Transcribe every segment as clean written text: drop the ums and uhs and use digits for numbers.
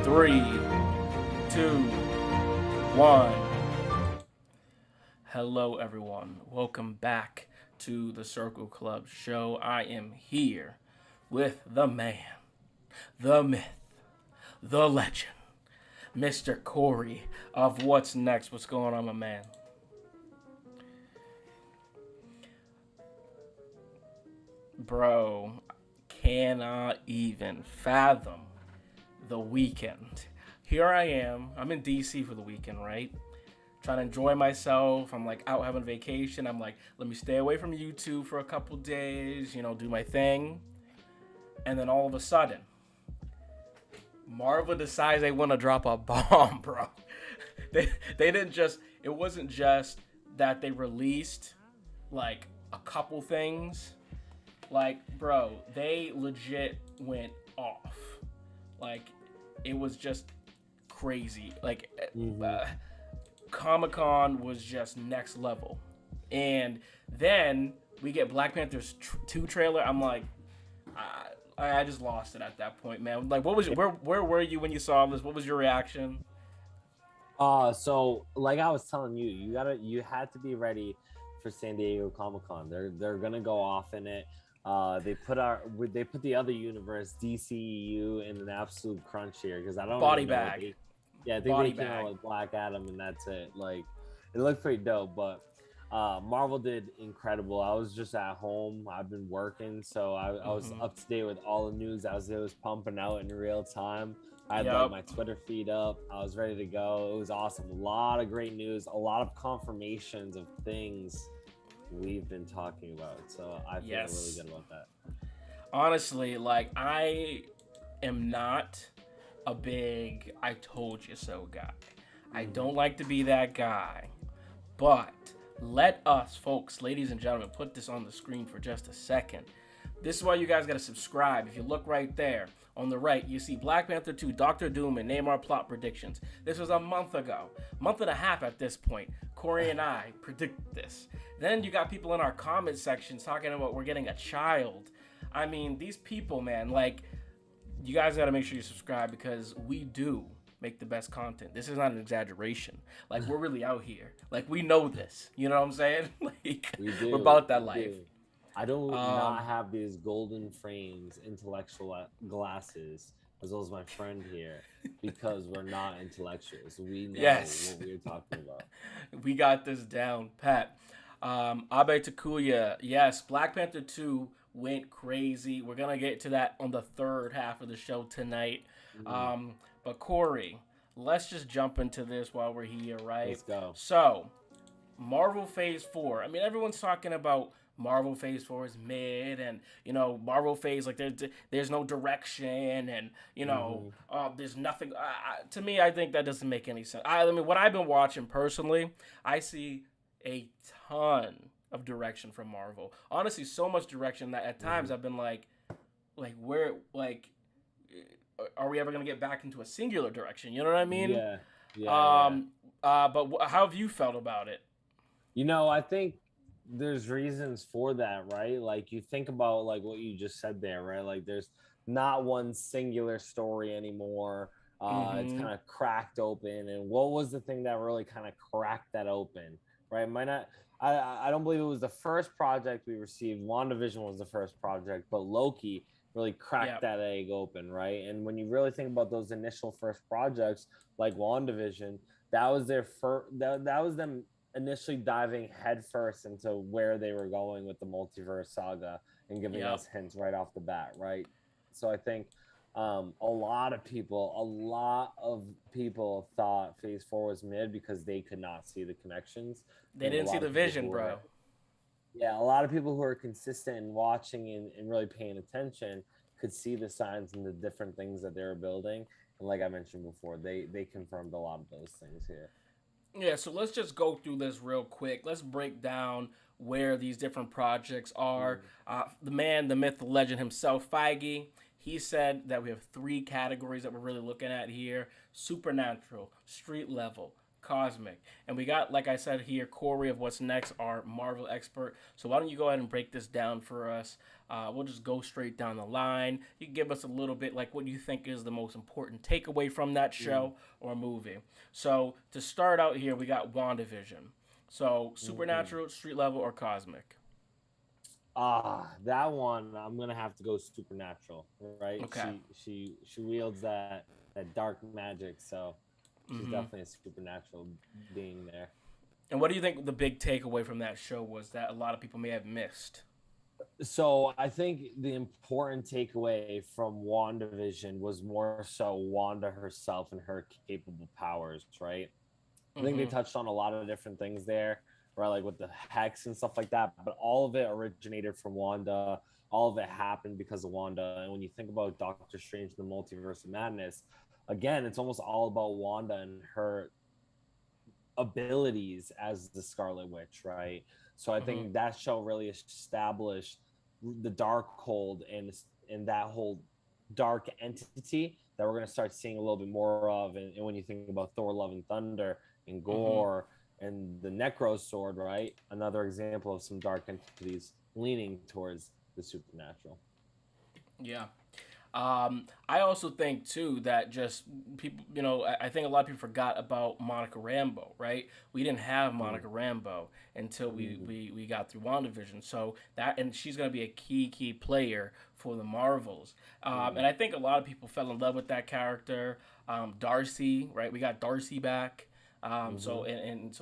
Three, two, one. Hello, everyone. Welcome back to the Circle Club show. I am here with the man, the myth, the legend, Mr. Corey of What's Next. What's going on, my man? Bro, cannot even fathom the weekend. Here I am. I'm in DC for the weekend, right? Trying to enjoy myself. I'm like out having vacation. I'm like, let me stay away from YouTube for a couple days, do my thing. And then all of a sudden, Marvel decides they want to drop a bomb, bro. They didn't just, it wasn't just that they released like a couple things. Like, bro, they legit went off. Like, it was just crazy. Like, Comic-Con was just next level. And then we get Black Panther's 2 trailer. I'm like, I just lost it at that point, man. Like, what was where were you when you saw this? What was your reaction? So like I was telling you, you had to be ready for San Diego Comic-Con. They're gonna go off in it. They put the other universe, DCEU, in an absolute crunch here because I don't Body know bag. I think they came out with Black Adam and that's it. Like, it looked pretty dope, but Marvel did incredible. I was just at home. I've been working, so I was up to date with all the news as it was pumping out in real time. I had like my Twitter feed up. I was ready to go. It was awesome. A lot of great news, a lot of confirmations of things we've been talking about. So I feel really good about that. Honestly, like, I am not a big I told you so guy. I don't like to be that guy. But let us, folks, ladies and gentlemen, put this on the screen for just a second. This is why you guys got to subscribe. If you look right there on the right, you see Black Panther 2, Doctor Doom, and name our plot predictions. This was a month ago, month and a half at this point. Corey and I predicted this. Then you got people in our comment sections talking about we're getting a child. I mean, these people, man, like, you guys got to make sure you subscribe because we do make the best content. This is not an exaggeration. Like, we're really out here. Like, we know this. You know what I'm saying? Like, we're about that life. I don't not have these golden frames, intellectual glasses, as well as my friend here, because we're not intellectuals. We know what we're talking about. We got this down, Pat. Abe Takuya, yes, Black Panther 2 went crazy. We're going to get to that on the third half of the show tonight. But Corey, let's just jump into this while we're here, right? Let's go. So, Marvel Phase 4. I mean, everyone's talking about Marvel Phase 4 is mid, and, Marvel Phase, like, there's no direction, and, there's nothing. To me, I think that doesn't make any sense. I mean, what I've been watching personally, I see a ton of direction from Marvel. Honestly, so much direction that at times I've been like, where, like, are we ever going to get back into a singular direction? You know what I mean? Yeah. But how have you felt about it? I think there's reasons for that, right? Like, you think about like what you just said there, right? Like, there's not one singular story anymore. It's kind of cracked open. And what was the thing that really kind of cracked that open, right? I don't believe it was the first project we received. WandaVision was the first project, but Loki really cracked that egg open, right? And when you really think about those initial first projects, like WandaVision, that was their first. That was them initially diving headfirst into where they were going with the multiverse saga and giving us hints right off the bat, right? So I think a lot of people thought Phase 4 was mid because they could not see the connections. They didn't see the vision, bro. Yeah, a lot of people who are consistent in watching and really paying attention could see the signs and the different things that they were building. And like I mentioned before, they confirmed a lot of those things here. Yeah, so let's just go through this real quick. Let's break down where these different projects are. The man, the myth, the legend himself, Feige, he said that we have 3 categories that we're really looking at here: supernatural, street level, cosmic. And we got, like I said here, Corey of What's Next, our Marvel expert. So why don't you go ahead and break this down for us? We'll just go straight down the line. You can give us a little bit like what you think is the most important takeaway from that show or movie. So to start out here, we got WandaVision. So supernatural, street level, or cosmic? That one I'm gonna have to go supernatural, right? Okay. She wields that dark magic, so she's definitely a supernatural being there. And what do you think the big takeaway from that show was that a lot of people may have missed? So I think the important takeaway from WandaVision was more so Wanda herself and her capable powers, right? I think they touched on a lot of different things there, right? Like with the hex and stuff like that. But all of it originated from Wanda. All of it happened because of Wanda. And when you think about Doctor Strange and the Multiverse of Madness, again, it's almost all about Wanda and her abilities as the Scarlet Witch, right? So I think that show really established the Darkhold and that whole dark entity that we're going to start seeing a little bit more of. And when you think about Thor: Love and Thunder and Gore and the Necro Sword, right? Another example of some dark entities leaning towards the supernatural. Yeah. I also think too that just people, I think a lot of people forgot about Monica Rambeau, right? We didn't have Monica Rambeau until we got through WandaVision, so that and she's gonna be a key player for the Marvels, and I think a lot of people fell in love with that character. Darcy, right? We got Darcy back. So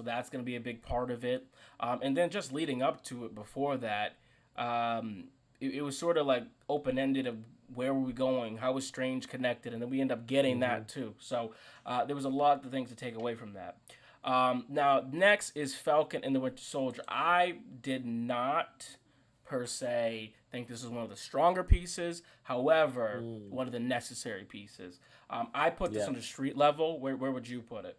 that's going to be a big part of it. And then just leading up to it before that, it was sort of like open ended of where were we going, how was Strange connected, and then we end up getting that too. So there was a lot of things to take away from that. Now next is Falcon and the Winter Soldier. I did not per se think this is one of the stronger pieces. However, one of the necessary pieces. I put this on the street level. Where would you put it?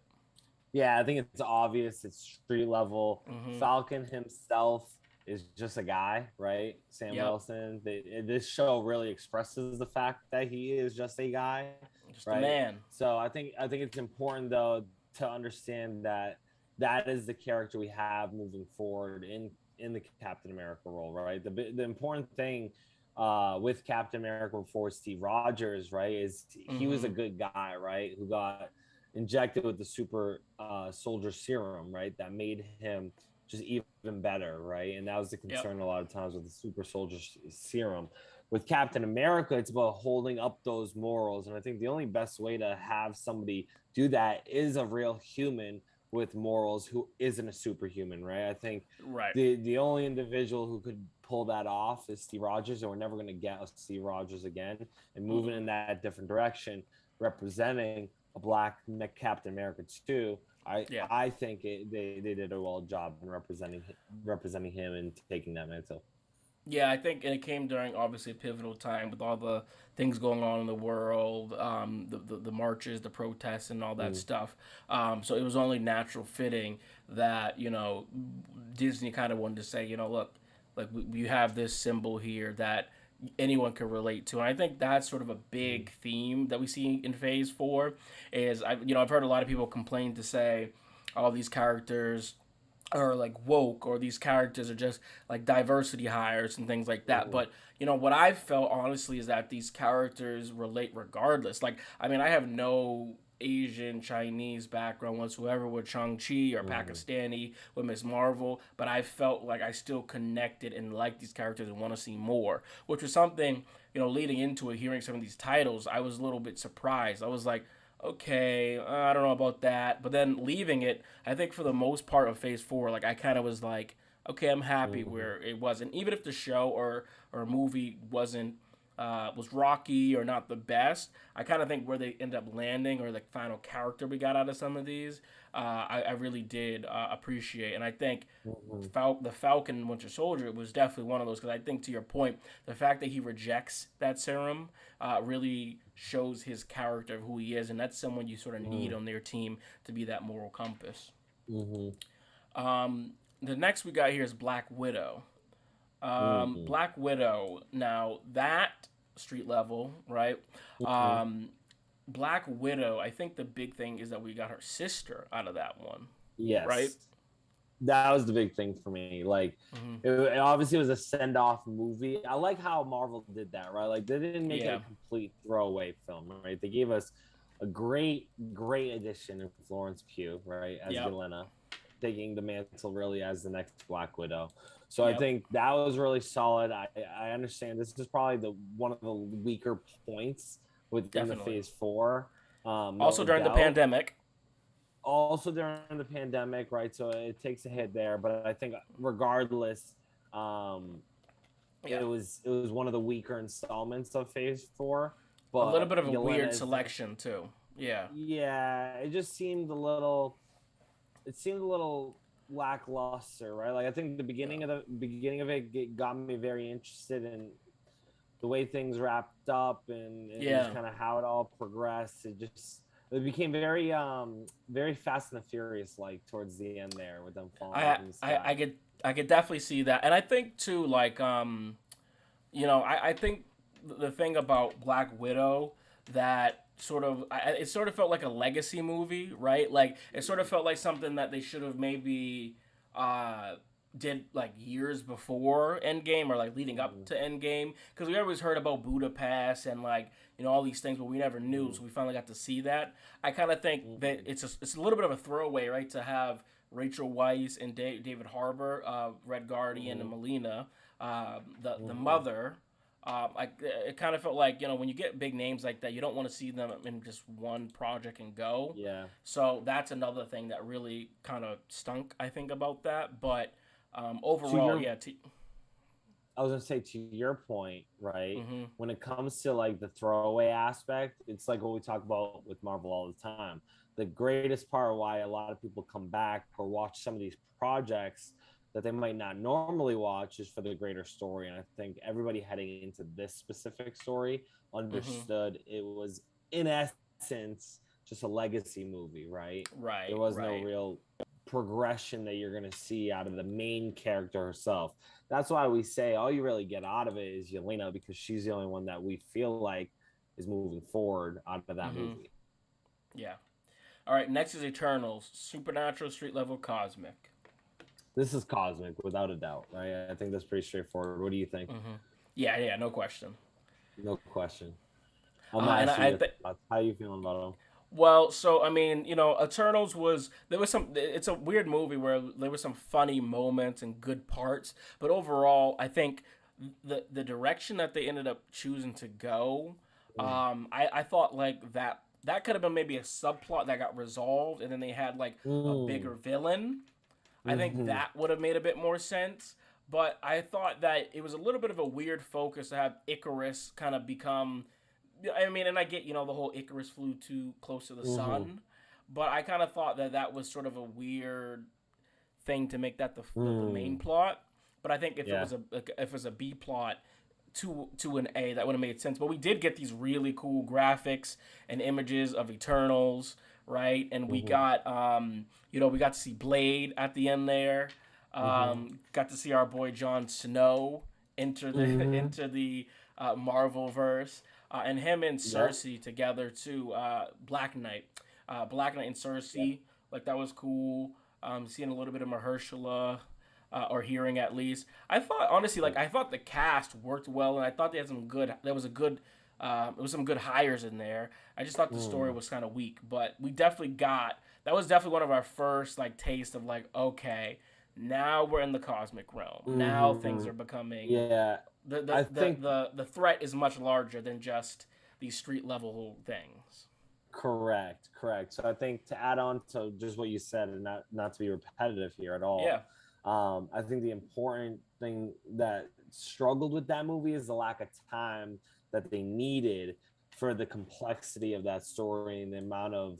Yeah, I think it's obvious. It's street level. Falcon himself is just a guy, right? Sam Wilson. This show really expresses the fact that he is just a guy, just a man. So I think it's important though to understand that that is the character we have moving forward in the Captain America role, right? The important thing with Captain America before Steve Rogers, right, is he was a good guy, right, who got injected with the super soldier serum, right, that made him just even better, right? And that was the concern a lot of times with the super soldier serum. With Captain America, it's about holding up those morals, and I think the only best way to have somebody do that is a real human with morals who isn't a superhuman, right? I think the only individual who could pull that off is Steve Rogers, and we're never going to get a Steve Rogers again. And moving in that different direction, representing a black Captain America too, I think they did a well job in representing him and taking that mantle. Yeah, I think it came during obviously a pivotal time with all the things going on in the world, the marches, the protests, and all that stuff. So it was only natural fitting that Disney kind of wanted to say, look, like we have this symbol here that anyone can relate to, and I think that's sort of a big theme that we see in Phase 4. Is I've heard a lot of people complain to say all these characters are like woke, or these characters are just like diversity hires and things like that. But what I've felt honestly is that these characters relate regardless. Like, I mean, I have no Asian, Chinese background whatsoever with Shang-Chi or Pakistani with Miss Marvel, but I felt like I still connected and liked these characters and want to see more, which was something, leading into it, hearing some of these titles, I was a little bit surprised. I was like, okay, I don't know about that. But then leaving it, I think for the most part of Phase 4, like I kind of was like, okay, I'm happy where it wasn't. Even if the show or movie was rocky or not the best, I kind of think where they end up landing or the final character we got out of some of these, I really did appreciate. And I think the Falcon and Winter Soldier was definitely one of those, because I think, to your point, the fact that he rejects that serum really shows his character of who he is, and that's someone you sort of need on their team to be that moral compass. The next we got here is Black Widow. Black Widow, now that street level, right? Black Widow, I think the big thing is that we got her sister out of that one, right? Yes, that was the big thing for me. Like, Hmm. it obviously was a send off movie. I like how Marvel did that, right? Like, they didn't make it Yeah. a complete throwaway film, right? They gave us a great addition in Florence Pugh, right, as Yep. Yelena, taking the mantle really as the next Black Widow. So I Yep. think that was really solid. I understand this is probably the one of the weaker points within the Definitely. Phase Four, Also no during the doubt. pandemic. Also during the pandemic, right? So it takes a hit there, but I think regardless, um, Yeah. it was one of the weaker installments of Phase Four. A little But bit of a Yelena weird is the selection too. Yeah. yeah. It just seemed a little. It seemed a little lackluster, right? Like I think Yeah. the beginning of it got me very interested in the way things wrapped up and just Yeah. kind of how it all progressed. It became very Fast and the Furious like towards the end there with them falling I from the I sky. I could I could definitely see that, and I think too, like I think the thing about Black Widow that it sort of felt like a legacy movie, right? Like it sort of felt like something that they should have maybe uh did like years before Endgame or like leading up Mm-hmm. to Endgame, because we always heard about Budapest and like all these things, but we never knew, Mm-hmm. so we finally got to see that. I kind of think that Mm-hmm. it's a little bit of a throwaway, right, to have Rachel Weisz and David Harbour, Red Guardian, and Mm-hmm. Melina, the Mm-hmm. mother. It kind of felt like when you get big names like that, you don't want to see them in just one project and go. Yeah. So that's another thing that really kind of stunk, I think, about that. But To overall, your yeah. I was gonna say to your point, right? Mm-hmm. When it comes to like the throwaway aspect, it's like what we talk about with Marvel all the time. The greatest part why a lot of people come back or watch some of these projects that they might not normally watch is for the greater story. And I think everybody heading into this specific story Mm-hmm. understood it was in essence just a legacy movie, right? There Right. was no Right. real progression that you're going to see out of the main character herself. That's why we say all you really get out of it is Yelena because she's the only one that we feel like is moving forward out of that Mm-hmm. movie. Yeah. All right. Next is Eternals, supernatural, street level, cosmic. This is cosmic without a doubt, right? I think that's pretty straightforward. What do you think? Mm-hmm. Yeah. Yeah. No question. No question. I'm gonna And ask you I your think. thoughts. How are you feeling about them? Well, so I mean, Eternals was there was some. It's a weird movie where there was some funny moments and good parts, but overall, I think the direction that they ended up choosing to go, I thought like that could have been maybe a subplot that got resolved, and then they had like a Mm. bigger villain. I think Mm-hmm. that would have made a bit more sense. But I thought that it was a little bit of a weird focus to have Icarus kind of become. I mean, and I get the whole Icarus flew too close to the Mm-hmm. sun, but I kind of thought that that was sort of a weird thing to make that the main Mm. plot. But I think Yeah. if it was a B plot to an A, that would have made sense. But we did get these really cool graphics and images of Eternals, right? And we Mm-hmm. got we got to see Blade at the end there. Mm-hmm. Got to see our boy Jon Snow enter the Mm-hmm. into the Marvel verse, and him and Yep. Cersei together too. Black Knight and Yep. Cersei, like that was cool. Seeing a little bit of Mahershala, or hearing at least. I thought honestly, like Yep. I thought the cast worked well, and I thought they had some good. There was a good. There was some good hires in there. I just thought the story Mm. was kind of weak, but we definitely got that was definitely one of our first like taste of like okay, now we're in the cosmic realm. Now things Mm-hmm. are becoming Yeah. the the I the think the threat is much larger than just these street level things. correct. So I think to add on to just what you said, and not to be repetitive here at all, Yeah. I think the important thing that struggled with that movie is the lack of time that they needed for the complexity of that story and the amount of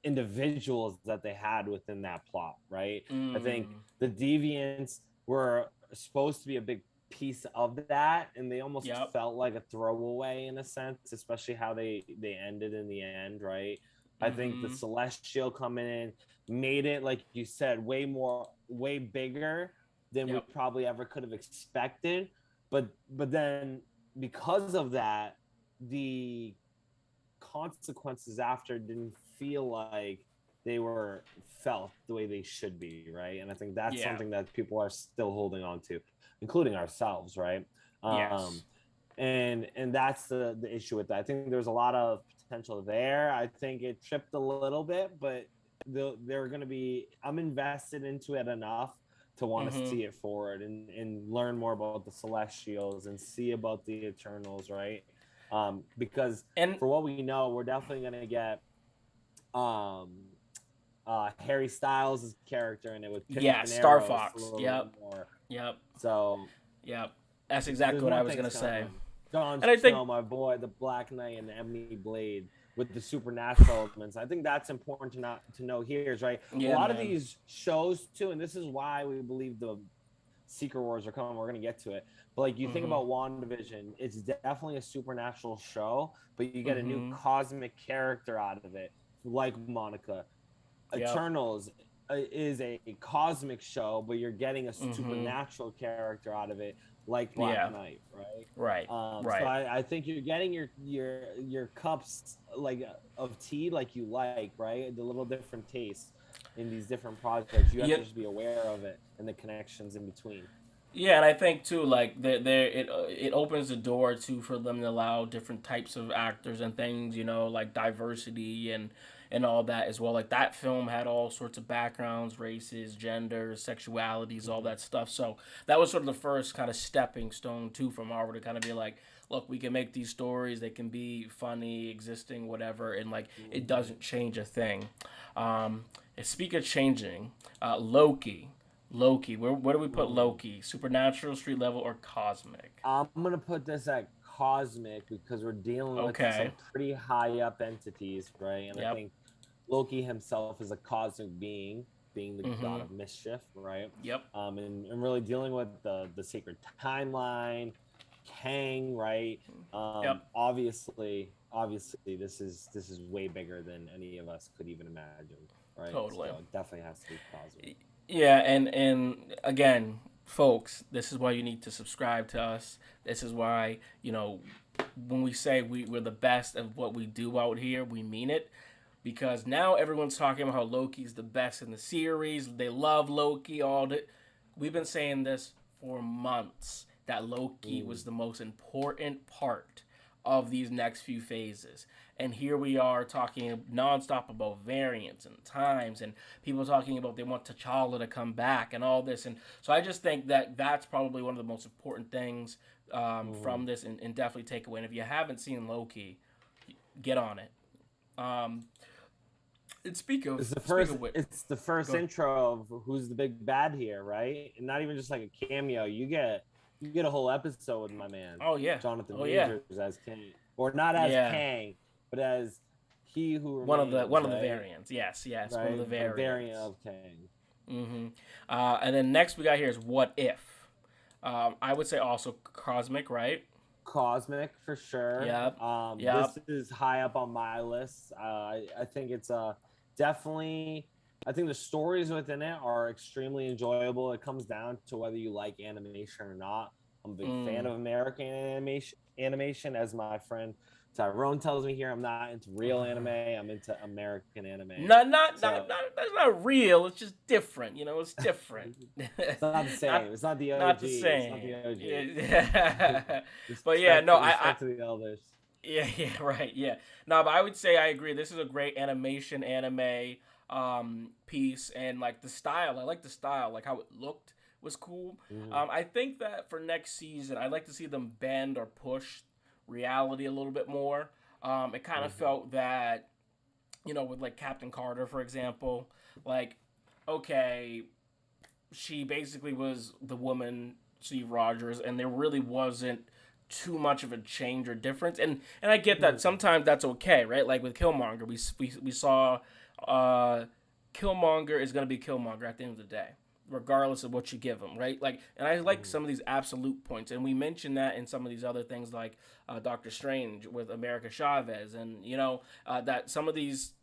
individuals that they had within that plot. Right? I think Mm. the deviants were supposed to be a big piece of that and they almost Yep. felt like a throwaway in a sense, especially how they ended in the end, right? I think the Mm-hmm. celestial coming in made it, like you said, way bigger than we Yep. probably ever could have expected. But then because of that, the consequences after didn't feel like they were felt the way they should be, right? And I think that's Yeah. something that people are still holding on to, including ourselves, right? Um, Yes. and that's the issue with that. I think there's a lot of potential there. I think it tripped a little bit, but they're going to be. I'm invested into it enough to want to Mm-hmm. see it forward and learn more about the Celestials and see about the Eternals, right? Because And for what we know, we're definitely going to get um, Harry Styles' character in it with yeah, Pink Star Arrow a Fox. little Yep. bit more. Yep. So Yep. That's there's exactly what I more was gonna things say. coming. Jon And I think Snow, my boy, the Black Knight and the Ebony Blade with the supernatural elements. I think that's important to know here is right. A yeah, lot of man. these shows too, and this is why we believe the Secret Wars are coming. We're gonna get to it. But like you think Mm-hmm. about WandaVision, it's definitely a supernatural show, but you get a new Mm-hmm. cosmic character out of it, like Monica. Yep. Eternals is a cosmic show, but you're getting a Mm-hmm. supernatural character out of it, like Yeah. Black Knight, right? Right. So Right. I think you're getting your cups like of tea like you like, right? The little different tastes in these different projects. You have Yeah. to just be aware of it and the connections in between. Yeah, and I think too, like it opens the door too for them to allow different types of actors and things, like diversity and all that as well. Like that film had all sorts of backgrounds, races, genders, sexualities, all Mm-hmm. that stuff. So that was sort of the first kind of stepping stone too for Marvel to kind of be like, look, we can make these stories. They can be funny, existing, whatever, and like it Mm-hmm. doesn't change a thing. Um, and speak of changing, Loki. Loki. Where do we put Mm. Loki? Supernatural, street level, or cosmic? I'm gonna put this at cosmic because we're dealing with Okay. some pretty high up entities, right? And I Yep. think Loki himself is a cosmic being, being the god Mm-hmm. of mischief, right? Yep. And really dealing with the sacred timeline, Kang, right? Yep. Obviously, this is way bigger than any of us could even imagine, right? Totally. So it definitely has to be cosmic. Yeah, and again, folks, this is why you need to subscribe to us. This is why, when we say we're the best of what we do out here, we mean it. Because now everyone's talking about how Loki's the best in the series. They love Loki. We've been saying this for months that Loki Mm. was the most important part of these next few phases. And here we are talking nonstop about variants and times and people talking about they want T'Challa to come back and all this. And so I just think that that's probably one of the most important things Mm. from this and definitely take away. And if you haven't seen Loki, get on it. Um, and speak of which, It's the first go. intro of who's the big bad here, right? And not even just like a cameo. You get a whole episode with my man Oh yeah, Jonathan oh yeah, Majors as Kang, or not as yeah. Kang, but as he who One of the remains, one of the right? variants. Yes, yes, one of Right, the a variant variants. of Kang. Mm-hmm. And then next we got here is what if. I would say also cosmic, right? Cosmic for sure. Yep, This yep. is high up on my list. I think it's definitely. I think the stories within it are extremely enjoyable. It comes down to whether you like animation or not. I'm a big fan Mm. of American animation. Animation, as my friend Tyrone tells me here, I'm not into real anime. I'm into American anime. Not, not, not, So not. That's not real. It's just different. It's different. it's not the not, same. It's not the not OG. the It's not same. the OG. Yeah. But yeah, Respect no, to I respect to the elders. yeah, yeah, right, yeah. No, but I would say I agree. This is a great animation anime piece, and like the style. I like the style, like how it looked was cool. Mhm. I think that for next season, I'd like to see them bend or push reality a little bit more. It kind of Mhm. felt that, with like Captain Carter, for example, like okay, she basically was the woman Steve Rogers, and there really wasn't too much of a change or difference. And I get that Mhm. sometimes that's okay, right? Like with Killmonger, we saw uh, Killmonger is gonna be Killmonger at the end of the day, regardless of what you give him, right? Like, and I like Mhm. some of these absolute points, and we mentioned that in some of these other things, like Doctor Strange with America Chavez, and that some of these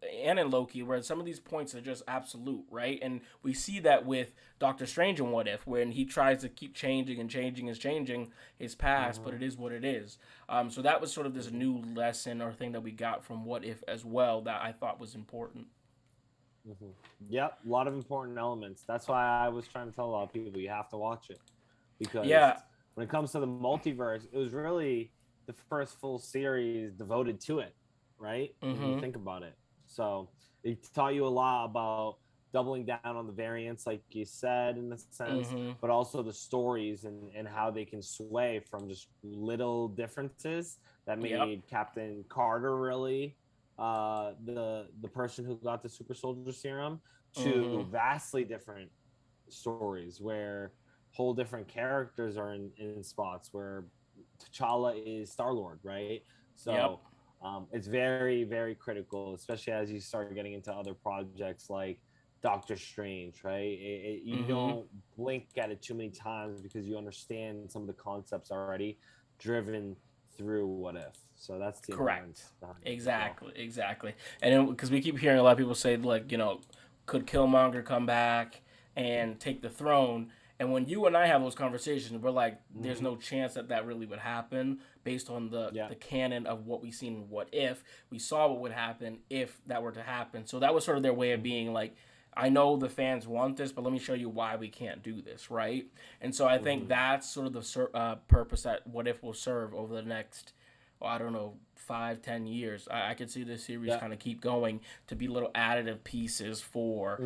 and in Loki, where some of these points are just absolute, right? And we see that with Doctor Strange and What If, when he tries to keep changing and changing his past, but it is what it is. So that was sort of this new lesson or thing that we got from What If as well that I thought was important. Yep, a lot of important elements. That's why I was trying to tell a lot of people you have to watch it, because Yeah. when it comes to the multiverse, it was really the first full series devoted to it, right? When you think about it. So it taught you a lot about doubling down on the variants, like you said, in the sense, but also the stories and how they can sway from just little differences that made Captain Carter really the person who got the super soldier serum, to vastly different stories where whole different characters are in spots where T'Challa is Star-Lord, right? So it's very, very critical, especially as you start getting into other projects like Doctor Strange, right? You don't blink at it too many times because you understand some of the concepts already driven through What If. So that's the Correct. importance behind it as well. Exactly. And because we keep hearing a lot of people say, like, could Killmonger come back and take the throne? And when you and I have those conversations, we're like, there's no chance that that really would happen based on the canon of what we've seen in What If. We saw what would happen if that were to happen. So that was sort of their way of being like, I know the fans want this, but let me show you why we can't do this, right? And so I think that's sort of the purpose that What If will serve over the next, I don't know, 5-10 years. I could see this series kind of keep going to be little additive pieces for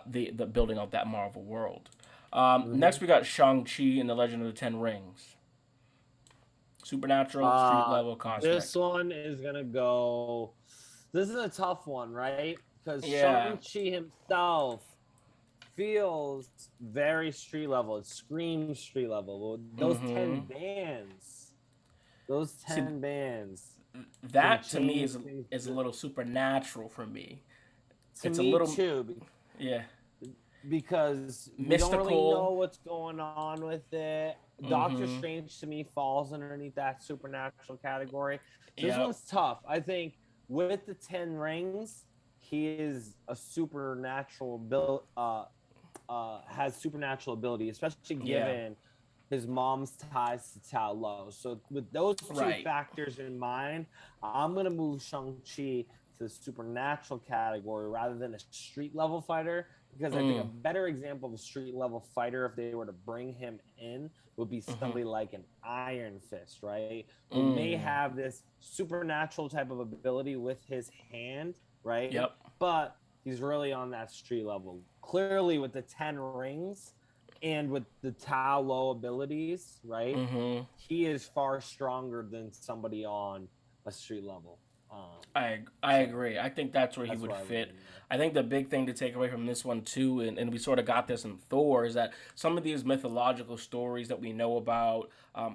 the building out that Marvel world. Next, we got Shang-Chi and the Legend of the Ten Rings. Supernatural, street level, cosmic. This one is gonna go. This is a tough one, right? Because Yeah. Shang-Chi himself feels very street level. It screams street level. Those 10 bands, those 10 bands. That to me is a little supernatural for me. To It's a me little too, yeah. because we don't really Mystical. know what's going on with it. Doctor Strange to me falls underneath that supernatural category. So this one's tough. I think with the 10 rings, he is a supernatural has supernatural ability, especially given his mom's ties to Tao Lo. So with those two factors in mind, I'm gonna move Shang-Chi to the supernatural category rather than a street level fighter, because I think a better example of a street level fighter, if they were to bring him in, would be somebody like an Iron Fist, right? Who may have this supernatural type of ability with his hand, right? Yep. But he's really on that street level. Clearly, with the 10 rings and with the Tao Lo abilities, right? He is far stronger than somebody on a street level. I agree. I think that's where he would fit. I think the big thing to take away from this one too, and we sort of got this in Thor, is that some of these mythological stories that we know about,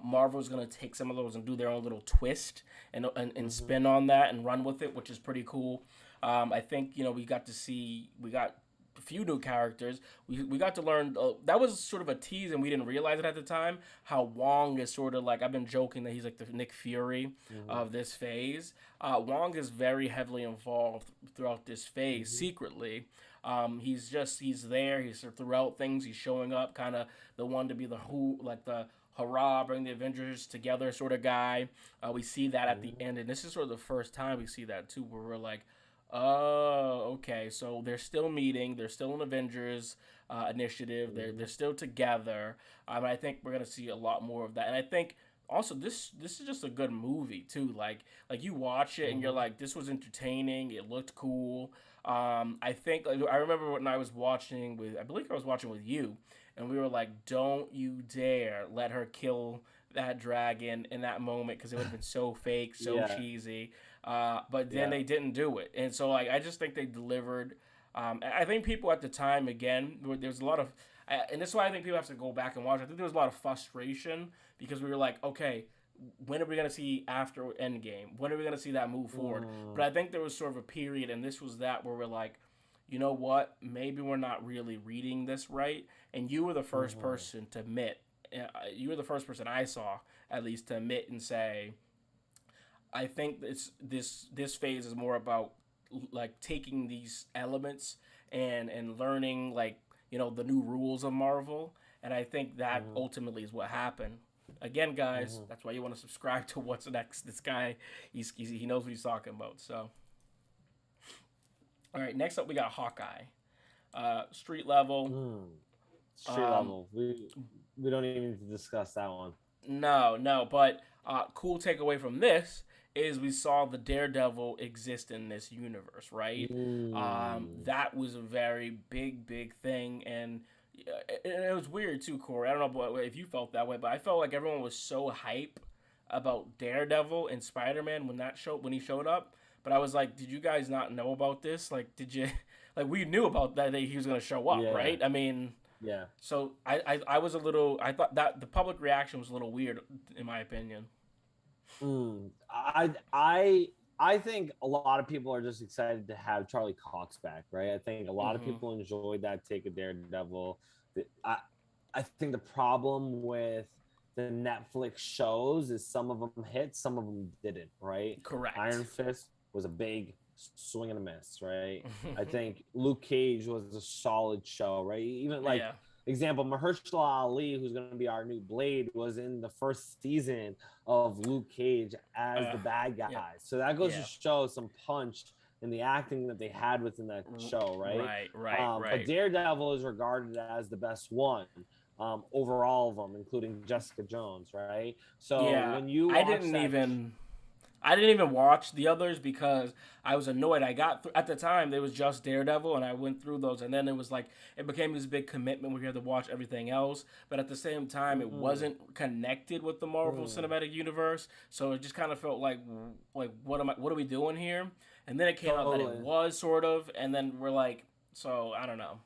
Marvel's going to take some of those and do their own little twist and spin on that and run with it, which is pretty cool. I think we got a few new characters. We got to learn that was sort of a tease, and we didn't realize it at the time. How Wong is sort of like, I've been joking that he's like the Nick Fury of this phase. Wong is very heavily involved throughout this phase secretly. He's there. He's throughout things. He's showing up, kind of the one to be the hurrah, bring the Avengers together sort of guy. We see that at the end, and this is sort of the first time we see that too, where we're like, oh, okay. So they're still meeting. They're still an Avengers initiative. They're still together. I think we're gonna see a lot more of that. And I think also this is just a good movie too. Like you watch it and you're like, this was entertaining. It looked cool. I think I remember when I was watching I believe I was watching with you, and we were like, don't you dare let her kill that dragon in that moment, because it would have been so fake, so cheesy. But then they didn't do it, and so I just think they delivered. I think people at the time, again, there's a lot of, and this is why I think people have to go back and watch. I think there was a lot of frustration because we were like, okay, when are we gonna see after Endgame? When are we gonna see that move forward? But I think there was sort of a period, and this was that, where we're like, you know what? Maybe we're not really reading this right. And you were the first person to admit. You were the first person I saw, at least, to admit and say, I think this phase is more about like taking these elements and learning like the new rules of Marvel, and I think that Mm-hmm. ultimately is what happened. Again, guys, Mm-hmm. that's why you want to subscribe to What's Next. This guy, he knows what he's talking about. So, all right, next up we got Hawkeye, street level. Mm. Street Um, level. We don't even need to discuss that one. no, but cool takeaway from this is we saw the Daredevil exist in this universe, right? Mm. That was a very big thing, and it was weird too, Corey. I don't know if you felt that way, but I felt like everyone was so hype about Daredevil and Spider-Man when he showed up. But I was like, did you guys not know about this? Like, did you like we knew about that he was gonna show up, Yeah. right? I mean, Yeah. so I was a little I thought that the public reaction was a little weird in my opinion. Mm. I think a lot of people are just excited to have Charlie Cox back, right? I think a lot of Mm-hmm. people enjoyed that take of Daredevil. I think the problem with the Netflix shows is some of them hit, some of them didn't, right? Correct. Iron Fist was a big swing and a miss, right? I think Luke Cage was a solid show, right? Even like Yeah. example, Mahershala Ali, who's going to be our new Blade, was in the first season of Luke Cage as the bad Yeah. guy. So that goes to Yeah. show some punch in the acting that they had within that show, right? But Right. Daredevil is regarded as the best one over all of them, including Jessica Jones, right? So Yeah. when you I watch didn't that, even I didn't even watch the others because I was annoyed. I got at the time there was just Daredevil, and I went through those, and then it was like it became this big commitment where you had to watch everything else. But at the same time, it mm, wasn't connected with the Marvel mm, Cinematic Universe, so it just kind of felt like what are we doing here? And then it came out that it totally, was sort of, and then we're like, so I don't know.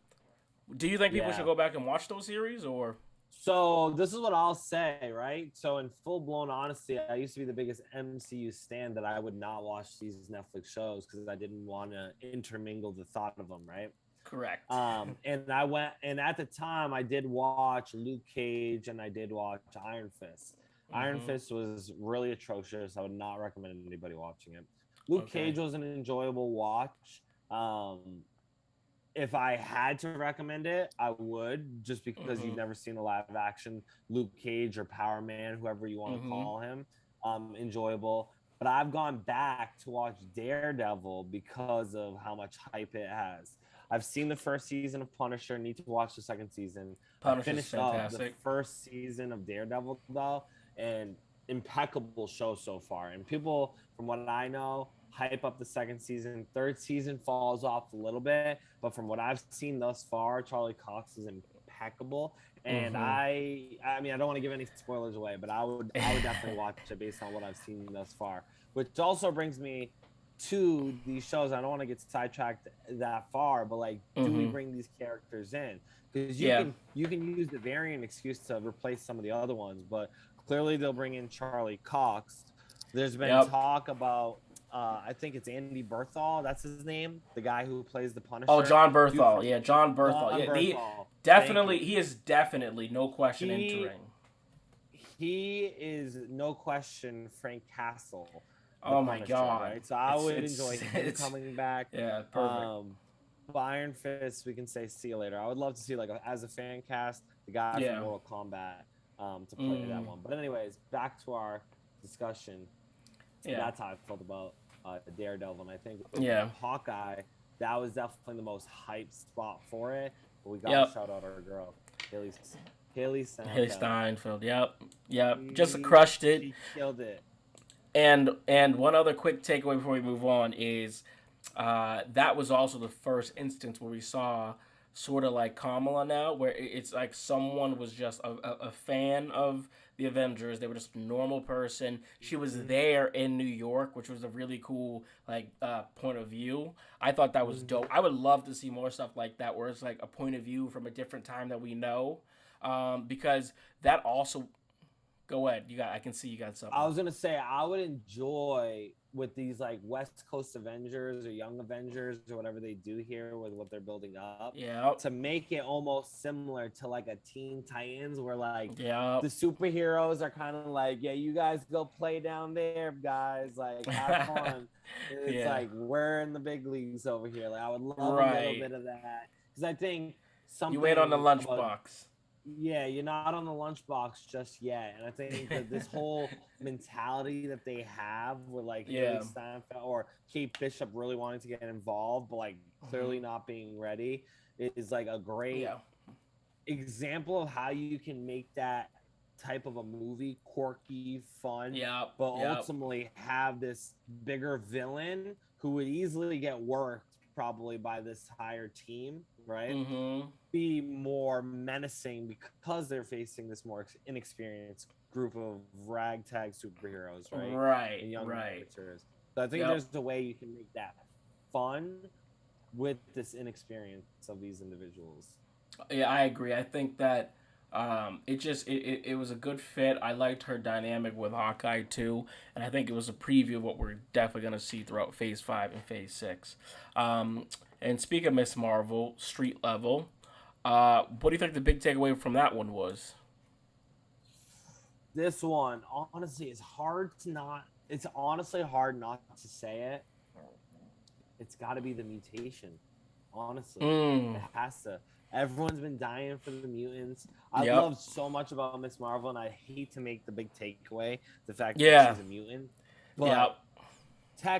Do you think people should yeah. go back and watch those series or? So this is what I'll say, right? So in full blown honesty, I used to be the biggest MCU stan that I would not watch these Netflix shows because I didn't want to intermingle the thought of them, right? Correct. And I went, and at the time I did watch Luke Cage and I did watch Iron Fist. Iron Mm-hmm. Fist was really atrocious. I would not recommend anybody watching it. Luke Okay. Cage was an enjoyable watch. Um, if I had to recommend it, I would, just because Mm-hmm. you've never seen a live action Luke Cage or Power Man, whoever you want to Mm-hmm. call him, enjoyable. But I've gone back to watch Daredevil because of how much hype it has. I've seen the first season of Punisher, need to watch the second season. I Punisher's finished up the fantastic. first season of Daredevil though, and impeccable show so far. And people, from what I know, hype up the second season. Third season falls off a little bit, but from what I've seen thus far, Charlie Cox is impeccable. And Mm-hmm. I mean, I don't want to give any spoilers away, but I would definitely watch it based on what I've seen thus far. Which also brings me to these shows. I don't want to get sidetracked that far, but like, do we Mm-hmm. bring these characters in? Because Yeah. you can use the variant excuse to replace some of the other ones, but clearly they'll bring in Charlie Cox. There's been Yep. talk about I think it's Andy Berthal. That's his name. The guy who plays the Punisher. Oh, John You Berthal. Yeah, John Berthal. John Yeah, Berthal. Thank definitely you. he is definitely no question He entering. he is no question Frank Castle, the Oh my Punisher, God. right? So I It's would it's enjoy him it's coming back. yeah, perfect. Um, Iron Fist, we can say see you later. I would love to see as a fan cast the guy from Yeah. Mortal Kombat to play that Mm, one. But anyways, back to our discussion. yeah. That's how I felt about Daredevil, and I think with Yeah. Hawkeye, that was definitely the most hype spot for it. But we got to Yep. shout out our girl, Haley Haley Steinfeld. Steinfeld. Yep. Just crushed it. She killed it. And one other quick takeaway before we move on is that was also the first instance where we saw sort of like Kamala now, where it's like someone was just a fan of the Avengers. They were just a normal person. She was there in New York, which was a really cool like point of view. I thought that was dope. I would love to see more stuff like that, where it's like a point of view from a different time that we know, because that also. Go ahead. I can see you got something. I was gonna say I would enjoy with these like West Coast Avengers or Young Avengers or whatever they do here with what they're building up. Yeah. To make it almost similar to like a Teen Titans where like Yeah. the superheroes are kind of like, yeah, you guys go play down there, guys. Like have fun. It's like we're in the big leagues over here. Like I would love a little bit of that because I think something. You wait on the lunchbox. Yeah, you're not on the lunchbox just yet, and I think that this whole mentality that they have with like Haley Steinfeld or Kate Bishop really wanting to get involved, but like clearly not being ready, is like a great example of how you can make that type of a movie quirky, fun, but ultimately have this bigger villain who would easily get worked probably by this higher team, right? Be more menacing because they're facing this more inexperienced group of ragtag superheroes, right? And young amateurs. So I think there's a way you can make that fun with this inexperience of these individuals. Yeah, I agree. I think that it was a good fit. I liked her dynamic with Hawkeye too, and I think it was a preview of what we're definitely gonna see throughout Phase 5 and Phase 6. And speaking of Miss Marvel, street level, what do you think the big takeaway from that one was? This one, honestly, it's hard to not. It's honestly hard not to say it. It's got to be the mutation. Honestly, it has to. Everyone's been dying for the mutants. I love so much about Miss Marvel, and I hate to make the big takeaway the fact that she's a mutant. But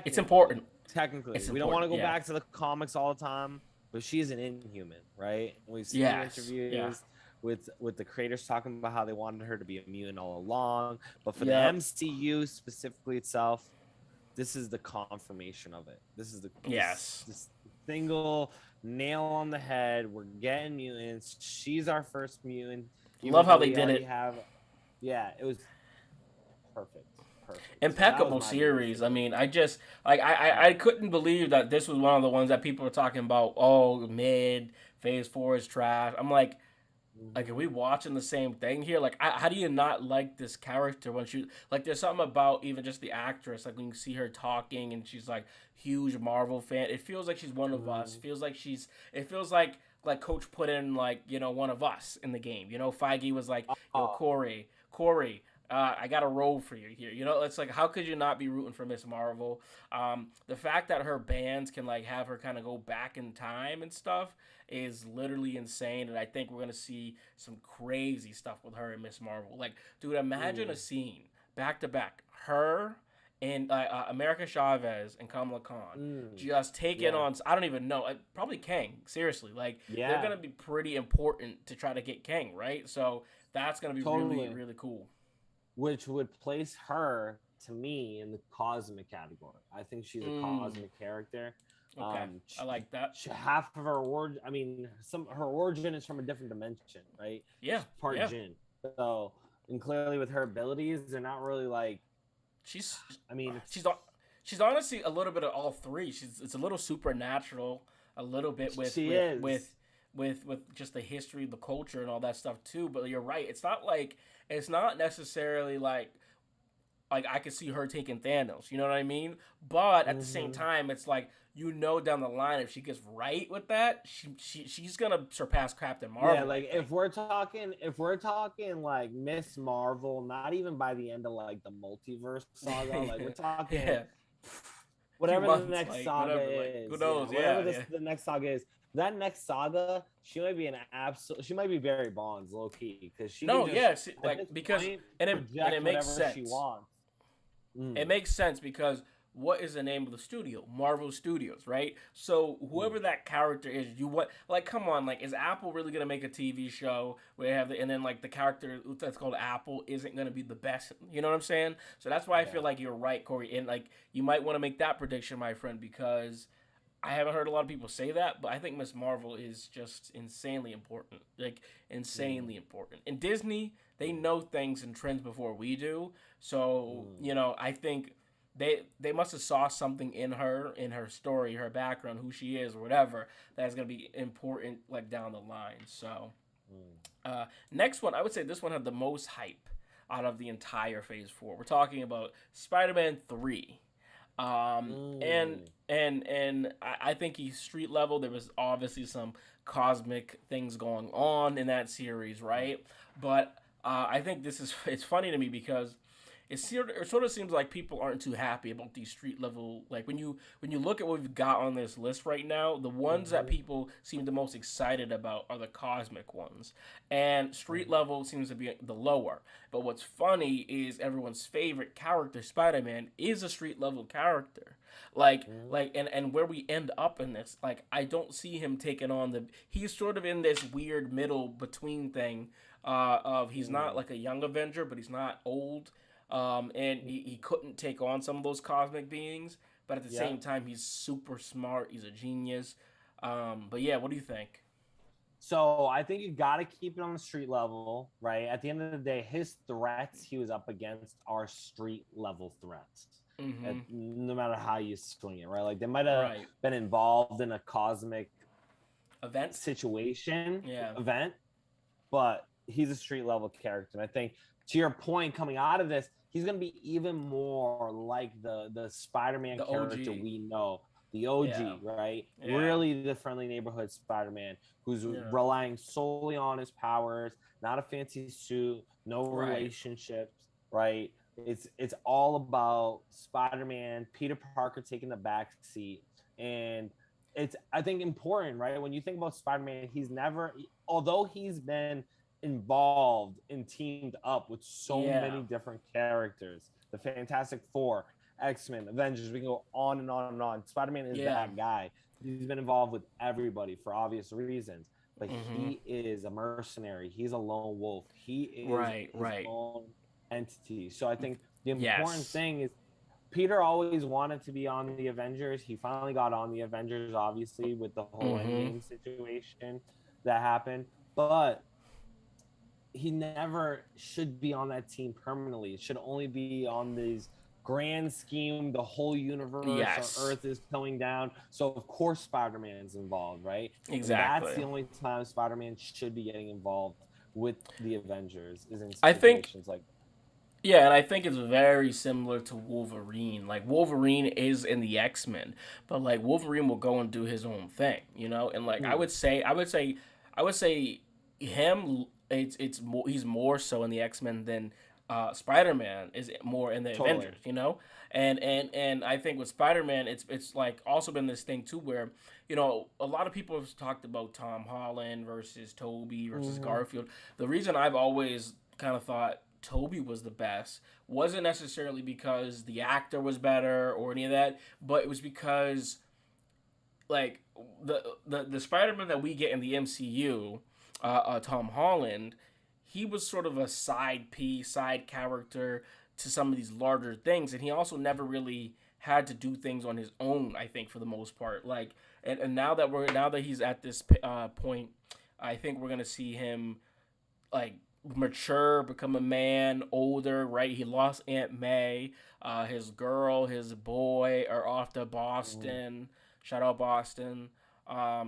it's important. Technically, we don't want to go back to the comics all the time, but she's an Inhuman, right? We've seen interviews with the creators talking about how they wanted her to be a mutant all along. But for the MCU specifically itself, this is the confirmation of it. This is this single nail on the head. We're getting mutants. She's our first mutant. Love how they did it. It was perfect. Impeccable series. I mean, I couldn't believe that this was one of the ones that people were talking about. Oh, Phase 4 is trash. I'm like, are we watching the same thing here? Like, how do you not like this character when she like? There's something about even just the actress. Like when you see her talking and she's like huge Marvel fan. It feels like she's one of us. It feels like Coach put in like one of us in the game. Feige was like, Corey. I got a role for you here. It's like, how could you not be rooting for Miss Marvel? The fact that her bands can like have her kind of go back in time and stuff is literally insane. And I think we're going to see some crazy stuff with her and Miss Marvel. Like, dude, imagine a scene back to back. Her and America Chavez and Kamala Khan just taking on, I don't even know, probably Kang. Seriously. Like, they're going to be pretty important to try to get Kang, right? So that's going to be really, really cool. Which would place her, to me, in the cosmic category. I think she's a cosmic character. Okay, I like that. Half of her origin, her origin is from a different dimension, right? Yeah. She's part Jinn. So, and clearly with her abilities, they're not really like. She's honestly a little bit of all three. It's a little supernatural, a little bit with just the history, the culture, and all that stuff too. But you're right. It's not necessarily like I could see her taking Thanos. You know what I mean? But at the same time, it's like down the line, if she gets right with that, she's gonna surpass Captain Marvel. Yeah, like if we're talking like Miss Marvel, not even by the end of like the multiverse saga, like we're talking whatever the next saga is. Who knows? The next saga is. That next saga, she might be Barry Bonds, low key, because she. No, because it makes sense. She wants. It makes sense because what is the name of the studio? Marvel Studios, right? So whoever that character is, come on, like, is Apple really gonna make a TV show where they have and then like the character that's called Apple isn't gonna be the best? You know what I'm saying? So that's why I feel like you're right, Corey, and like you might want to make that prediction, my friend, because I haven't heard a lot of people say that, but I think Miss Marvel is just insanely important. Like, insanely important. And Disney, they know things and trends before we do. So, I think they must have saw something in her story, her background, who she is, or whatever, that's going to be important, like, down the line. So, next one, I would say this one had the most hype. out of the entire Phase 4. We're talking about Spider-Man 3. I think he's street level. There was obviously some cosmic things going on in that series, right? But I think it's funny to me because it sort of seems like people aren't too happy about these street level. Like when you look at what we've got on this list right now, the ones that people seem the most excited about are the cosmic ones, and street level seems to be the lower. But what's funny is everyone's favorite character, Spider Man, is a street level character. And where we end up in this, like I don't see him taking on the. He's sort of in this weird middle between thing. Of he's not like a young Avenger, but he's not old and he couldn't take on some of those cosmic beings, but at the same time, he's super smart. He's a genius. But yeah, what do you think? So I think you got to keep it on the street level, right? At the end of the day, his threats he was up against are street level threats. No matter how you swing it, right? Like they might have been involved in a cosmic event situation, event, but he's a street level character. And I think to your point, coming out of this, he's going to be even more like the Spider-Man character we know, the OG, right? Really the friendly neighborhood Spider-Man who's relying solely on his powers, not a fancy suit, no relationships, right? It's all about Spider-Man, Peter Parker taking the back seat. And it's, I think, important, right? When you think about Spider-Man, he's never, although he's been involved and teamed up with so many different characters, the Fantastic Four, X-Men, Avengers, we can go on and on and on. Spider-Man is that guy. He's been involved with everybody for obvious reasons, but he is a mercenary. He's a lone wolf. He is his own entity. So I think the important thing is Peter always wanted to be on the Avengers. He finally got on the Avengers, obviously, with the whole Endgame situation that happened, but he never should be on that team permanently. It should only be on these grand scheme, the whole universe or Earth is going down. So of course Spider-Man's involved, right? Exactly. And that's the only time Spider-Man should be getting involved with the Avengers is in situations like yeah, and I think it's very similar to Wolverine. Like Wolverine is in the X-Men, but like Wolverine will go and do his own thing, you know? And like I would say him it's more, he's more so in the X-Men than Spider-Man is more in the Avengers, you know? And I think with Spider-Man it's like also been this thing too where, you know, a lot of people have talked about Tom Holland versus Tobey versus Garfield. The reason I've always kind of thought Tobey was the best wasn't necessarily because the actor was better or any of that, but it was because like the Spider-Man that we get in the MCU, Tom Holland, he was sort of a side piece, side character to some of these larger things, and he also never really had to do things on his own. I think for the most part, like, and now that he's at this point, I think we're gonna see him like mature, become a man, older, right? He lost Aunt May. His girl, his boy are off to Boston. Shout out Boston.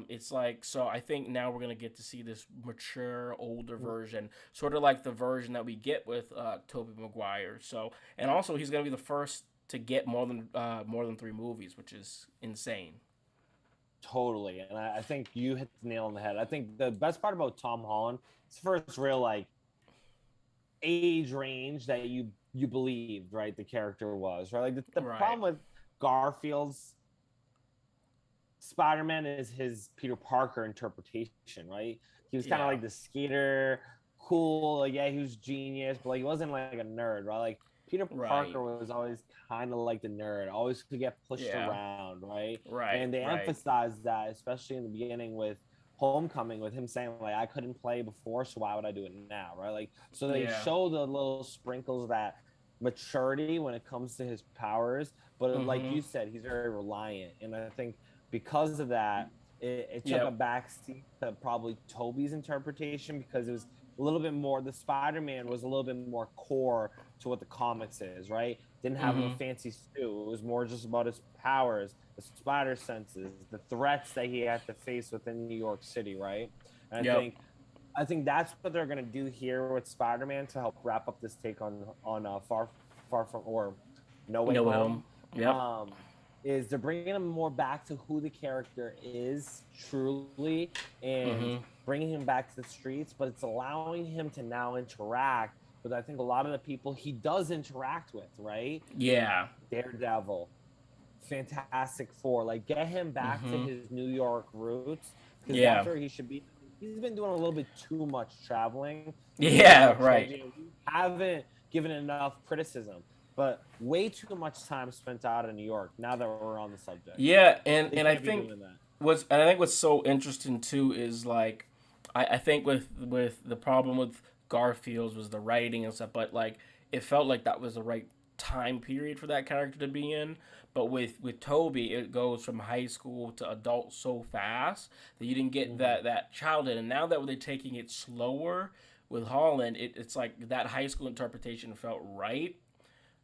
It's like, so I think now we're going to get to see this mature, older version, sort of like the version that we get with Tobey Maguire. So, and also he's going to be the first to get more than 3 movies, which is insane. Totally. And I think you hit the nail on the head. I think the best part about Tom Holland, it's first real like age range that you believed, right, the character was, right? Like the problem with Garfield's Spider-Man is his Peter Parker interpretation, right? He was kind of like the skater, cool, like he was genius, but like he wasn't like a nerd, right? Like Peter Parker was always kind of like the nerd, always could get pushed around, right? And they emphasized that, especially in the beginning with Homecoming, with him saying like I couldn't play before, so why would I do it now, right? Like so they show the little sprinkles of that maturity when it comes to his powers, but like you said, he's very reliant, and I think because of that, it took a backseat to probably Tobey's interpretation because it was a little bit more. The Spider-Man was a little bit more core to what the comics is, right? Didn't have a fancy suit. It was more just about his powers, the spider senses, the threats that he had to face within New York City, right? And I think I think that's what they're gonna do here with Spider-Man to help wrap up this take on Far From or No Way No Home. him. Yep. Um, is they're bringing him more back to who the character is truly and Mm-hmm. bringing him back to the streets, but it's allowing him to now interact with I think a lot of the people he does interact with, right? Yeah. Daredevil, Fantastic Four, like get him back to Mm-hmm. his New York roots because that's Yeah. where he should be. He's been doing a little bit too much traveling within Yeah. the Right. trilogy. We haven't given enough criticism, but way too much time spent out in New York. Now that we're on the subject, Yeah, and they and I can't be think doing that. what's so interesting too is like I think with the problem with Garfield's was the writing and stuff, but like it felt like that was the right time period for that character to be in. But with Toby, it goes from high school to adult so fast that you didn't get Mm-hmm. that childhood. And now that they're taking it slower with Holland, it's like that high school interpretation felt right.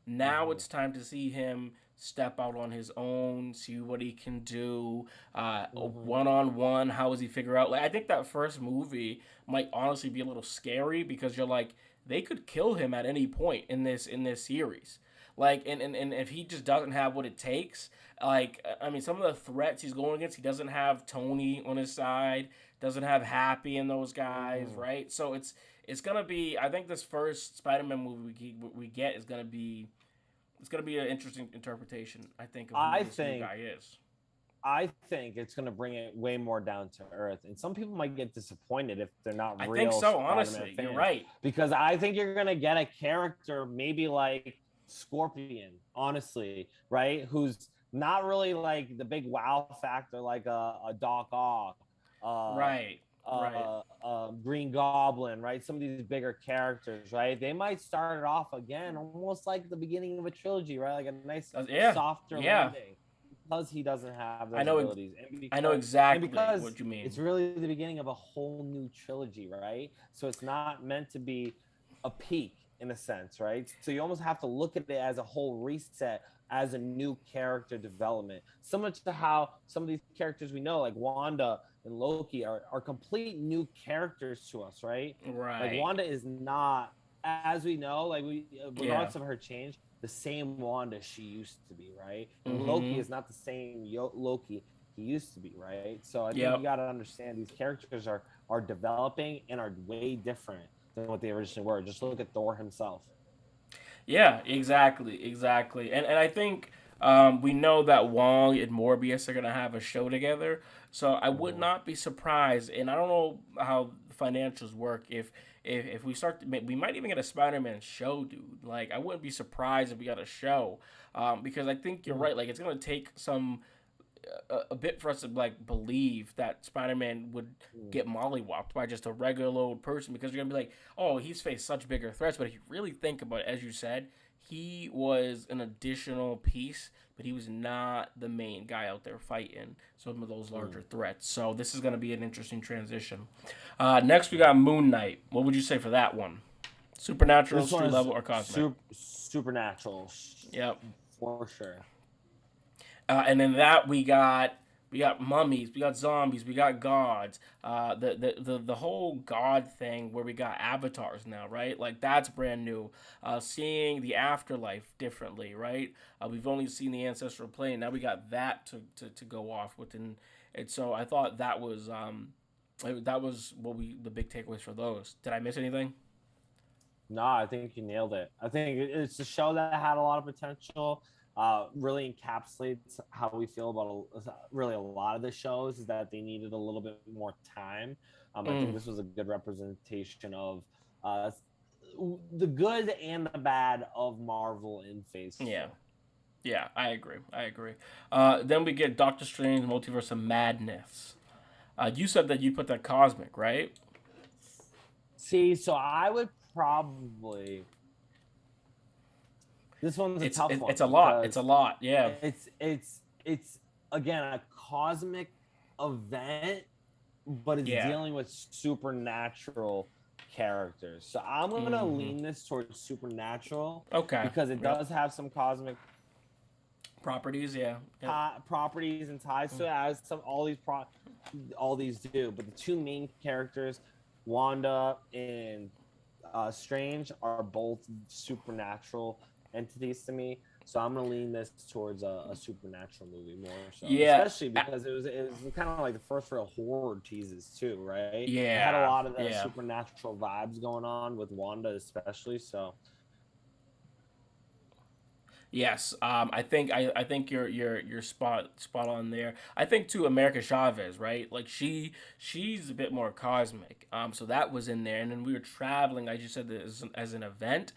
Now Mm-hmm. it's time to see him step out on his own, see what he can do, Mm-hmm. one on one. How does he figure out? Like I think that first movie might honestly be a little scary because you're like they could kill him at any point in this series. Like and if he just doesn't have what it takes, like I mean, some of the threats he's going against, he doesn't have Tony on his side, doesn't have Happy and those guys, Mm-hmm. right? So it's gonna be. I think this first Spider-Man movie we get is gonna be it's gonna be an interesting interpretation. I think of who I this new think guy is. I think it's going to bring it way more down to earth. And some people might get disappointed if they're not I think real so. Spider-Man Honestly, you're fans. right. Because I think you're going to get a character maybe like Scorpion, honestly, right? Who's not really like the big wow factor like a Doc Ock, uh, Right. Right. Green Goblin, right? Some of these bigger characters, right? They might start it off again almost like the beginning of a trilogy, right? Like a nice Yeah. softer Yeah. landing because he doesn't have I those know. abilities I know and exactly because what you it's mean. really the beginning of a whole new trilogy, right? So it's not meant to be a peak in a sense, right? So you almost have to look at it as a whole reset, as a new character development, similar to how some of these characters we know like Wanda and Loki are complete new characters to us, right? Like Right. Wanda is not, as we know, like we Yeah. regardless of her change, the same Wanda she used to be, right? And Loki Mm-hmm. is not the same Loki he used to be, right? So I think you Yep. got to understand these characters are developing and are way different than what they originally were. Just look at Thor himself. Yeah. Exactly. Exactly. And I think we know that Wong and Morbius are gonna have a show together. So I would Mm-hmm. not be surprised. And I don't know how the financials work if we start to we might even get a Spider-Man show, dude. Like I wouldn't be surprised if we got a show, because I think you're right. Like it's gonna take some a bit for us to like believe that Spider-Man would get mollywopped by just a regular old person because you're gonna be like, oh, he's faced such bigger threats. But if you really think about it, as you said, he was an additional piece, but he was not the main guy out there fighting some of those larger threats. So this is gonna be an interesting transition. Next, we got Moon Knight. What would you say for that one? Supernatural, This one street is level, or cosmic? supernatural Yep. for sure. And then that we got mummies, we got zombies, we got gods. The whole god thing where we got avatars now, right? Like that's brand new. Seeing the afterlife differently, right? We've only seen the ancestral plane. Now we got that to go off with, and so I thought that was what we the big takeaways for those. Did I miss anything? No, I think you nailed it. I think it's a show that had a lot of potential. Really encapsulates how we feel about really a lot of the shows is that they needed a little bit more time. I think Mm, this was a good representation of uh, the good and the bad of Marvel in Phase yeah. 4. Yeah, I agree. I agree. Then we get Doctor Strange, Multiverse of Madness. You said that you put that cosmic, right? See, so I would probably this one's a tough It's one a lot. It's a because lot. Yeah. it's again a cosmic event, but it's Yeah. dealing with supernatural characters. So I'm gonna Hmm. lean this towards supernatural Okay. because it Yep. does have some cosmic Properties. Yeah. Yep. properties and ties to it, as some all these do. But the two main characters Wanda and Strange are both supernatural entities to me. So I'm gonna lean this towards a supernatural movie more so, Yeah. especially because it was kind of like the first real horror teases too, right? It had a Yeah. lot of the Yeah. supernatural vibes going on with Wanda, especially. So Yes, I think you're spot on there. I think too America Chavez, right? Like she's a bit more cosmic. So that was in there, and then we were traveling. I just said this as an event.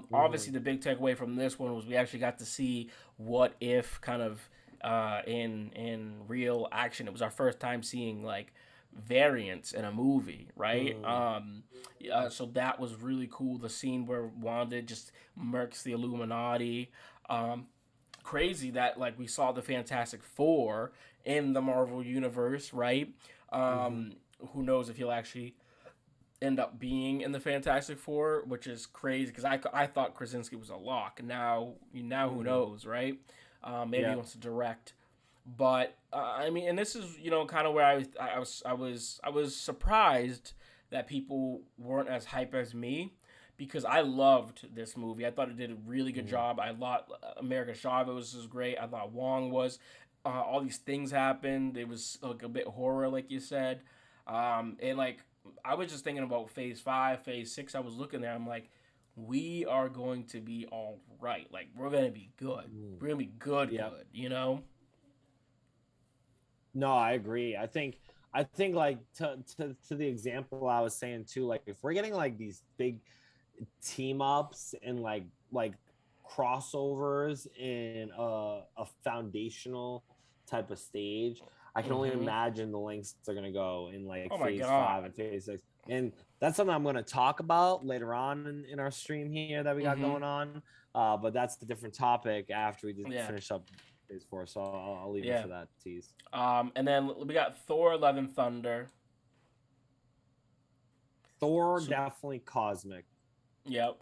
hmm Obviously the big takeaway from this one was we actually got to see what if kind of in real action. It was our first time seeing like variants in a movie, right? mm So that was really cool. The scene where Wanda just murks the Illuminati. Um, Crazy that like we saw the Fantastic Four in the Marvel universe, right? hmm Um, who knows if he'll actually end up being in the Fantastic Four, which is crazy because I thought Krasinski was a lock. Now who mm knows, right? Maybe he yeah. wants to direct. But I mean, and this is kind of where I was surprised that people weren't as hype as me because I loved this movie. I thought it did a really good mm job. I thought America Chavez was great. I thought Wong was. All these things happened. It was like a bit horror, like you said. And like I was just thinking about Phase 5, Phase 6. I was looking there. I'm like, we are going to be all right. Like we're gonna be good. mm. We're gonna be good, Yep. good. You know. No, I agree. I think like to the example I was saying too, like if we're getting like these big team ups and like crossovers in a foundational type of stage, I can only Mm-hmm. imagine the lengths they're gonna go in like Oh my phase five god. and phase six. And that's something I'm gonna talk about later on in our stream here that we got Mm-hmm. going on. But that's a different topic after we just Yeah. finish up phase four. So I'll leave it Yeah. for that tease. And then we got Thor: Love and Thunder. Thor So, definitely cosmic. yep.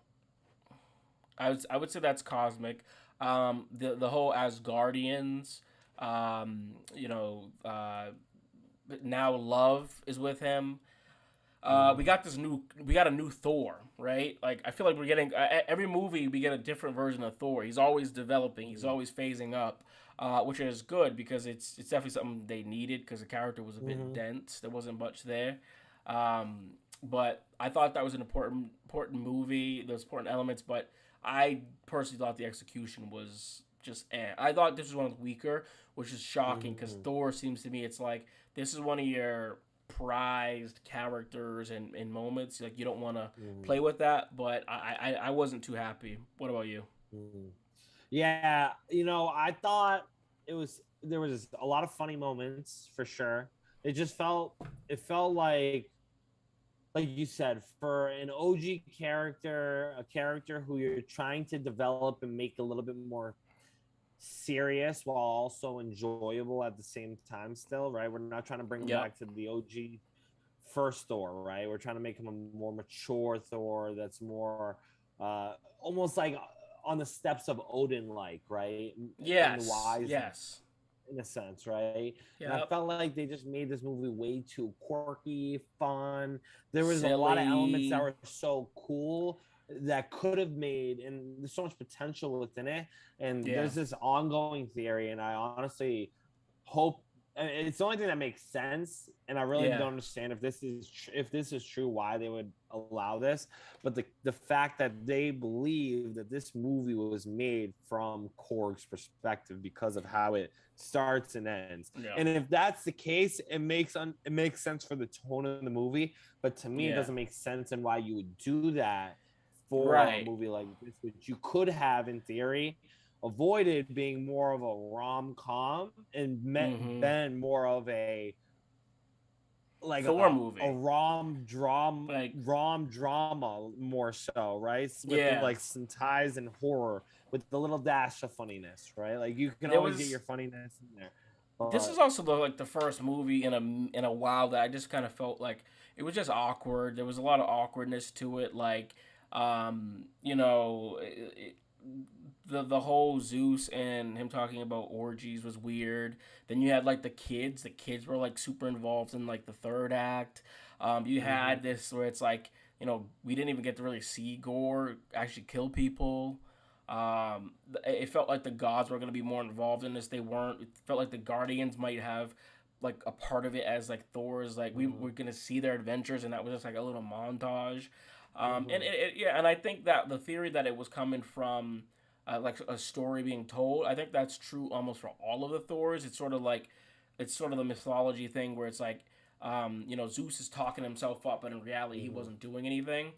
I would say that's cosmic. The whole Asgardians. You know. But now love is with him. We Mm-hmm. got we got a new Thor, right? Like I feel like we're getting every movie we get a different version of Thor. He's always developing. He's always phasing up, which is good because it's definitely something they needed because the character was a bit Mm-hmm. dense. There wasn't much there, but I thought that was an important movie. Those important elements, but I personally thought the execution was just. I thought this was one of the weaker, which is shocking because Mm-hmm. Thor seems to me it's like this is one of your prized characters and moments. Like you don't want to Mm-hmm. play with that, but I wasn't too happy. What about you? Mm-hmm. Yeah, I thought there was a lot of funny moments for sure. It felt like you said, for an OG character, a character who you're trying to develop and make a little bit more serious while also enjoyable at the same time still, right? We're not trying to bring him Yep. back to the OG first Thor, right? We're trying to make him a more mature Thor that's more almost like on the steps of Odin like, right? And Yes. wise Yes. in a sense, right? And I Yep. felt like they just made this movie way too quirky, fun. There was a lot of elements that Silly. were so cool that could have made, and there's so much potential within it. And Yeah. there's this ongoing theory, and I honestly hope it's the only thing that makes sense, and I really Yeah. don't understand if this is true, why they would allow this. But the fact that they believe that this movie was made from Korg's perspective because of how it starts and ends, Yeah. and if that's the case, it makes sense for the tone of the movie. But to me, it Yeah. doesn't make sense in why you would do that for a Right. movie like this, which you could have, in theory, avoided being more of a rom com and Mm-hmm. been more of a like Thor a movie. Like rom drama more so, right? With yeah. like some ties and horror with the little dash of funniness, right? Like you can There always get was your funniness in there, this is but also the first movie in a while that I just kind of felt like it was just awkward. There was a lot of awkwardness to it. Like, you know, the whole Zeus and him talking about orgies was weird. Then you had like the kids. The kids were like super involved in like the third act. You had this where it's like, we didn't even get to really see Gore actually kill people. It felt like the gods were going to be more involved in this. They weren't. It felt like the Guardians might have like a part of it, as like Thor's like we're going to see their adventures, and that was just like a little montage. And I think that the theory that it was coming from like a story being told, I think that's true almost for all of the Thors. It's sort of the mythology thing where it's like, Zeus is talking himself up, but in reality he wasn't doing anything.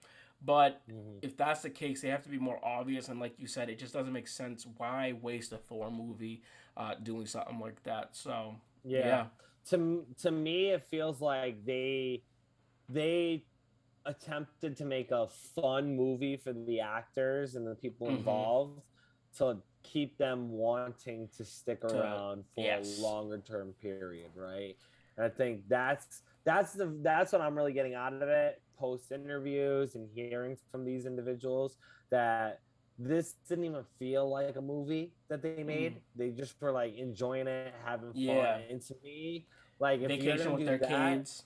But if that's the case, they have to be more obvious. And like you said, it just doesn't make sense. Why waste a Thor movie doing something like that? So yeah. To me, it feels like they attempted to make a fun movie for the actors and the people involved to keep them wanting to stick around for a longer term period, right? And I think that's what I'm really getting out of it, post interviews and hearing from these individuals, that this didn't even feel like a movie that they made. They just were like enjoying it, having fun. And to me, like, if Vacation you're gonna with do their that, kids.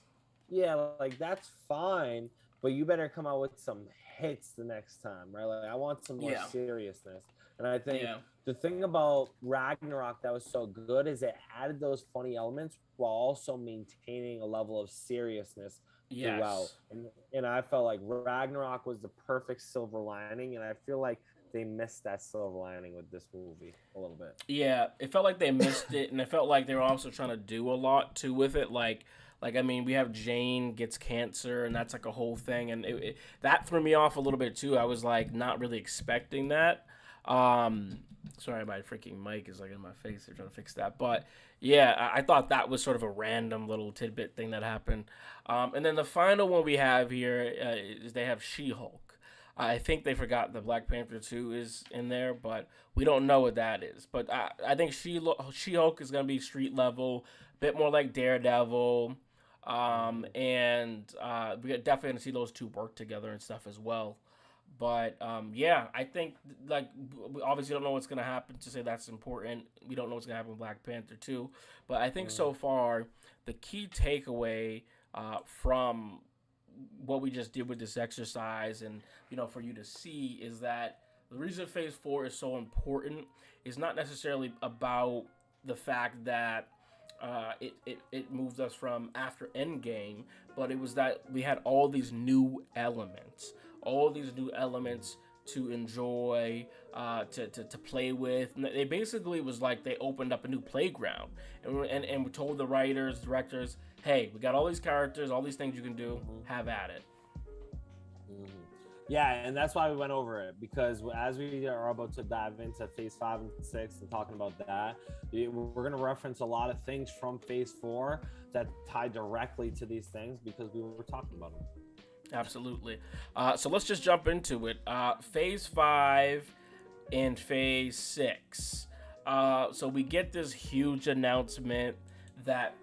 yeah, like that's fine, but you better come out with some hits the next time, right? Like, I want some more seriousness. And I think the thing about Ragnarok that was so good is it added those funny elements while also maintaining a level of seriousness throughout. And I felt like Ragnarok was the perfect silver lining, and I feel like they missed that silver lining with this movie a little bit. Yeah, it felt like they missed it, and it felt like they were also trying to do a lot too with it. Like I mean, we have Jane gets cancer, and that's like a whole thing, and that threw me off a little bit too. I was like not really expecting that. Sorry, my freaking mic is like in my face. They're trying to fix that, but yeah, I thought that was sort of a random little tidbit thing that happened. And then the final one we have here is they have She-Hulk. I think they forgot the Black Panther 2 is in there, but we don't know what that is. But I think She-Hulk is going to be street level, a bit more like Daredevil. And we're definitely going to see those two work together and stuff as well. But I think like we obviously don't know what's going to happen, to say that's important. We don't know what's going to happen with Black Panther 2. But I think so far, the key takeaway from what we just did with this exercise and for you to see is that the reason phase 4 is so important is not necessarily about the fact that it moved us from after Endgame, but it was that we had all these new elements to enjoy, to play with. And they basically was like they opened up a new playground, and we told the writers, directors, hey, we got all these characters, all these things you can do, have at it. Yeah, and that's why we went over it, because as we are about to dive into phase 5 and 6 and talking about that, we're going to reference a lot of things from phase 4 that tie directly to these things because we were talking about them. Absolutely. So let's just jump into it. Phase 5 and phase 6. So we get this huge announcement that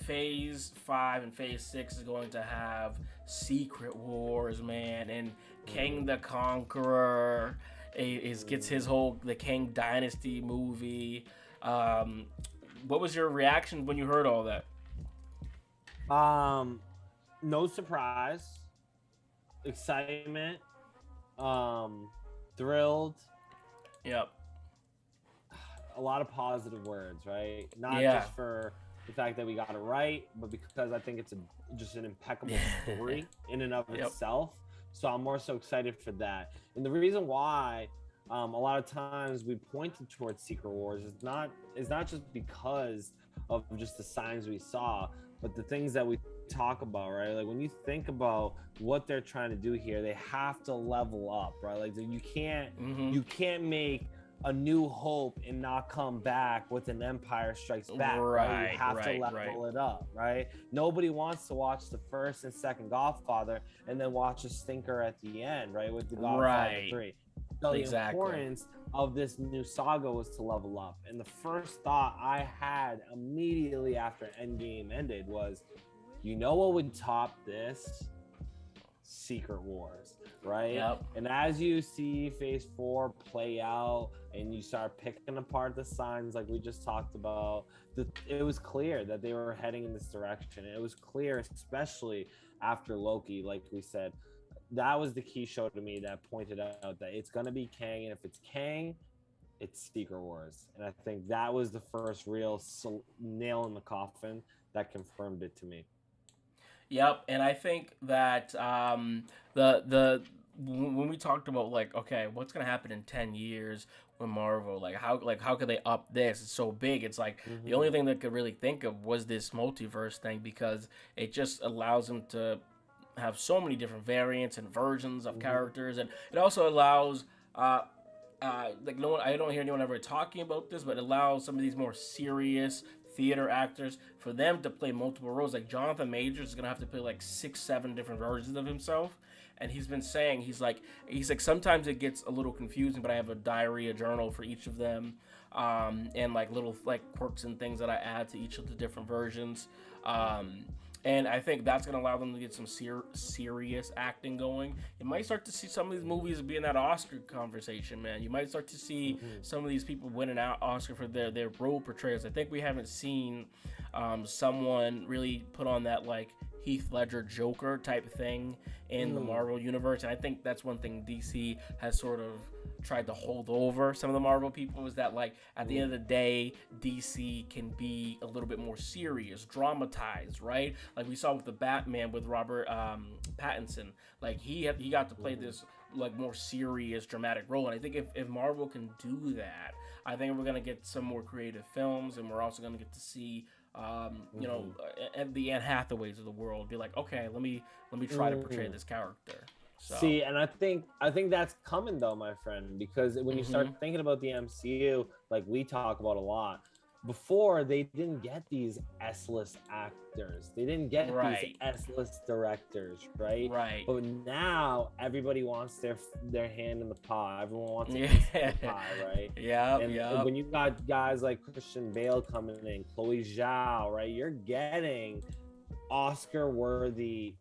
phase 5 and phase 6 is going to have Secret Wars, man, and King the Conqueror gets his whole the King Dynasty movie. What was your reaction when you heard all that? No surprise, excitement, thrilled. Yep. A lot of positive words, right? Not just for the fact that we got it right, but because I think it's just an impeccable story in and of itself. So I'm more so excited for that. And the reason why a lot of times we pointed towards Secret Wars is not just because of just the signs we saw, but the things that we talk about, right? Like when you think about what they're trying to do here, they have to level up, right? Like you can't make A New Hope and not come back with an Empire Strikes Back, right? You have to level it up, right? Nobody wants to watch the first and second Godfather and then watch a stinker at the end, right? With the Godfather 3. So the importance of this new saga was to level up. And the first thought I had immediately after Endgame ended was, you know what would top this? Secret Wars, right? Yep. And as you see Phase 4 play out, and you start picking apart the signs, like we just talked about, it was clear that they were heading in this direction. It was clear, especially after Loki, like we said, that was the key show to me that pointed out that it's gonna be Kang, and if it's Kang, it's Secret Wars. And I think that was the first real nail in the coffin that confirmed it to me. Yep, and I think that the when we talked about like, okay, what's gonna happen in 10 years with Marvel, like how could they up this? It's so big. It's like the only thing that could really think of was this multiverse thing, because it just allows them to have so many different variants and versions of characters, and it also allows like no one, I don't hear anyone ever talking about this, but it allows some of these more serious theater actors for them to play multiple roles. Like Jonathan Majors is gonna have to play like 6-7 different versions of himself, and he's been saying he's like sometimes it gets a little confusing, but I have a diary, a journal for each of them, and like little like quirks and things that I add to each of the different versions. And I think that's going to allow them to get some serious acting going. You might start to see some of these movies be in that Oscar conversation, man. You might start to see some of these people winning out Oscar for their role portrayals. I think we haven't seen someone really put on that like Heath Ledger Joker type thing in the Marvel universe. And I think that's one thing DC has sort of tried to hold over some of the Marvel people, is that like at the end of the day, DC can be a little bit more serious, dramatized, right? Like we saw with the Batman with Robert Pattinson, like he got to play this like more serious, dramatic role. And I think if Marvel can do that, I think we're gonna get some more creative films, and we're also gonna get to see you know, the Anne Hathaways of the world be like, okay, let me try to portray this character. So. See, and I think that's coming though, my friend, because when you start thinking about the MCU, like we talk about a lot, before they didn't get these S-list actors, they didn't get these S-list directors, right? But now everybody wants their hand in the pie. Everyone wants a piece of the pie, right? And when you got guys like Christian Bale coming in, Chloe Zhao, right? You're getting Oscar-worthy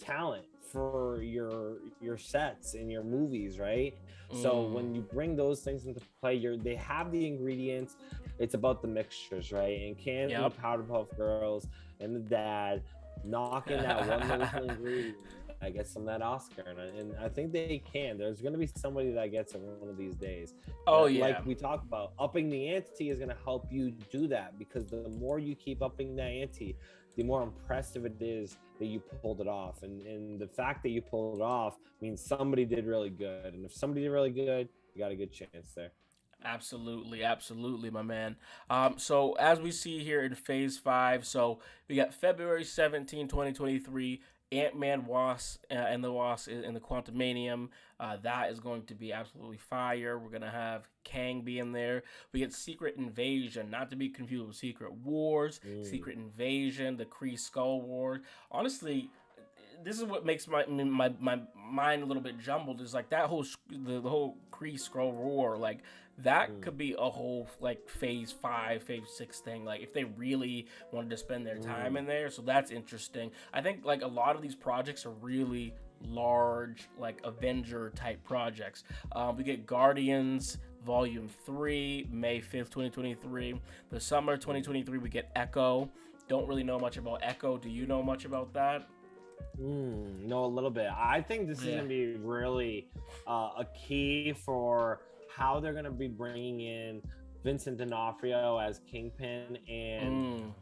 talent for your sets and your movies, right? So when you bring those things into play, they have the ingredients. It's about the mixtures, right? And can the Powderpuff Girls and the dad knocking that one little ingredient, I get some of that Oscar, and I think they can. There's going to be somebody that gets it one of these days. Like we talked about, upping the ante is going to help you do that, because the more you keep upping the ante, the more impressive it is that you pulled it off. And the fact that you pulled it off means somebody did really good. And if somebody did really good, you got a good chance there. Absolutely, my man. So as we see here in Phase 5, so we got February 17, 2023, Ant-Man and the Wasp in the Quantumanium. That is going to be absolutely fire. We're going to have Kang be in there. We get Secret Invasion, not to be confused with Secret Wars. Secret Invasion, the Kree Skull War. Honestly, this is what makes my mind a little bit jumbled, is like that whole the whole Kree Skull War, like that could be a whole like Phase 5, Phase 6 thing, like if they really wanted to spend their time in there. So that's interesting. I think like a lot of these projects are really large, like Avenger type projects. We get Guardians Volume 3, May 5th, 2023. The summer 2023, we get Echo. Don't really know much about Echo. Do you know much about that? No, a little bit. I think this is going to be really a key for how they're going to be bringing in Vincent D'Onofrio as Kingpin and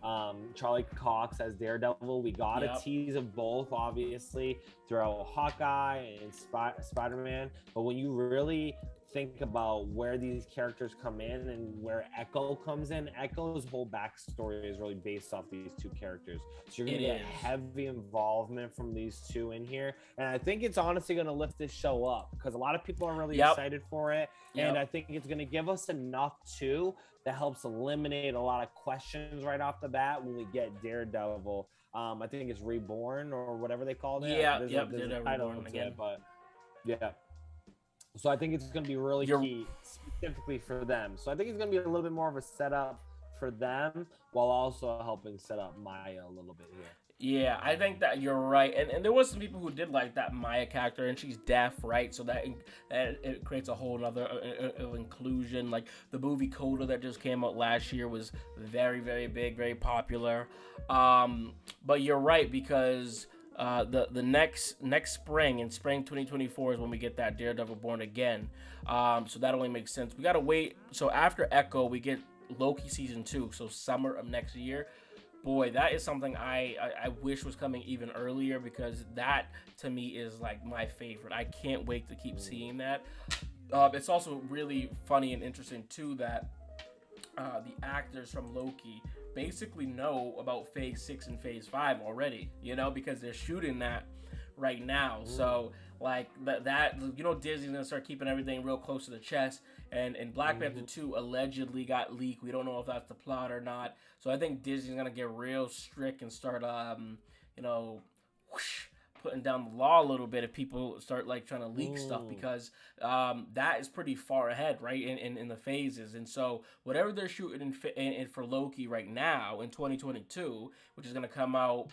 Charlie Cox as Daredevil. We got a tease of both, obviously, throughout Hawkeye and Spider-Man. But when you really think about where these characters come in and where Echo comes in, Echo's whole backstory is really based off these two characters. So you're going to get heavy involvement from these two in here. And I think it's honestly going to lift this show up, because a lot of people are really excited for it. And I think it's going to give us enough too that helps eliminate a lot of questions right off the bat when we get Daredevil. I think it's Reborn or whatever they called it. There's a title to it, but so I think it's going to be really key specifically for them. So I think it's going to be a little bit more of a setup for them, while also helping set up Maya a little bit here. Yeah, I think that you're right, and there was some people who did like that Maya character, and she's deaf, right? So that it creates a whole other of inclusion. Like the movie Coda that just came out last year was very very big, very popular. But you're right because the next spring in spring 2024 is when we get that Daredevil Born Again. So that only makes sense. We gotta wait. So after Echo, we get Loki season 2. So summer of next year. Boy, that is something I wish was coming even earlier because that to me is like my favorite. I can't wait to keep seeing that. It's also really funny and interesting too that the actors from Loki basically know about Phase 6 and Phase 5 already, because they're shooting that right now. So like that Disney's gonna start keeping everything real close to the chest. And Black Panther 2 allegedly got leaked. We don't know if that's the plot or not. So I think Disney's gonna get real strict and start putting down the law a little bit if people start like trying to leak stuff, because that is pretty far ahead, right, in the phases. And so whatever they're shooting in for Loki right now in 2022, which is gonna come out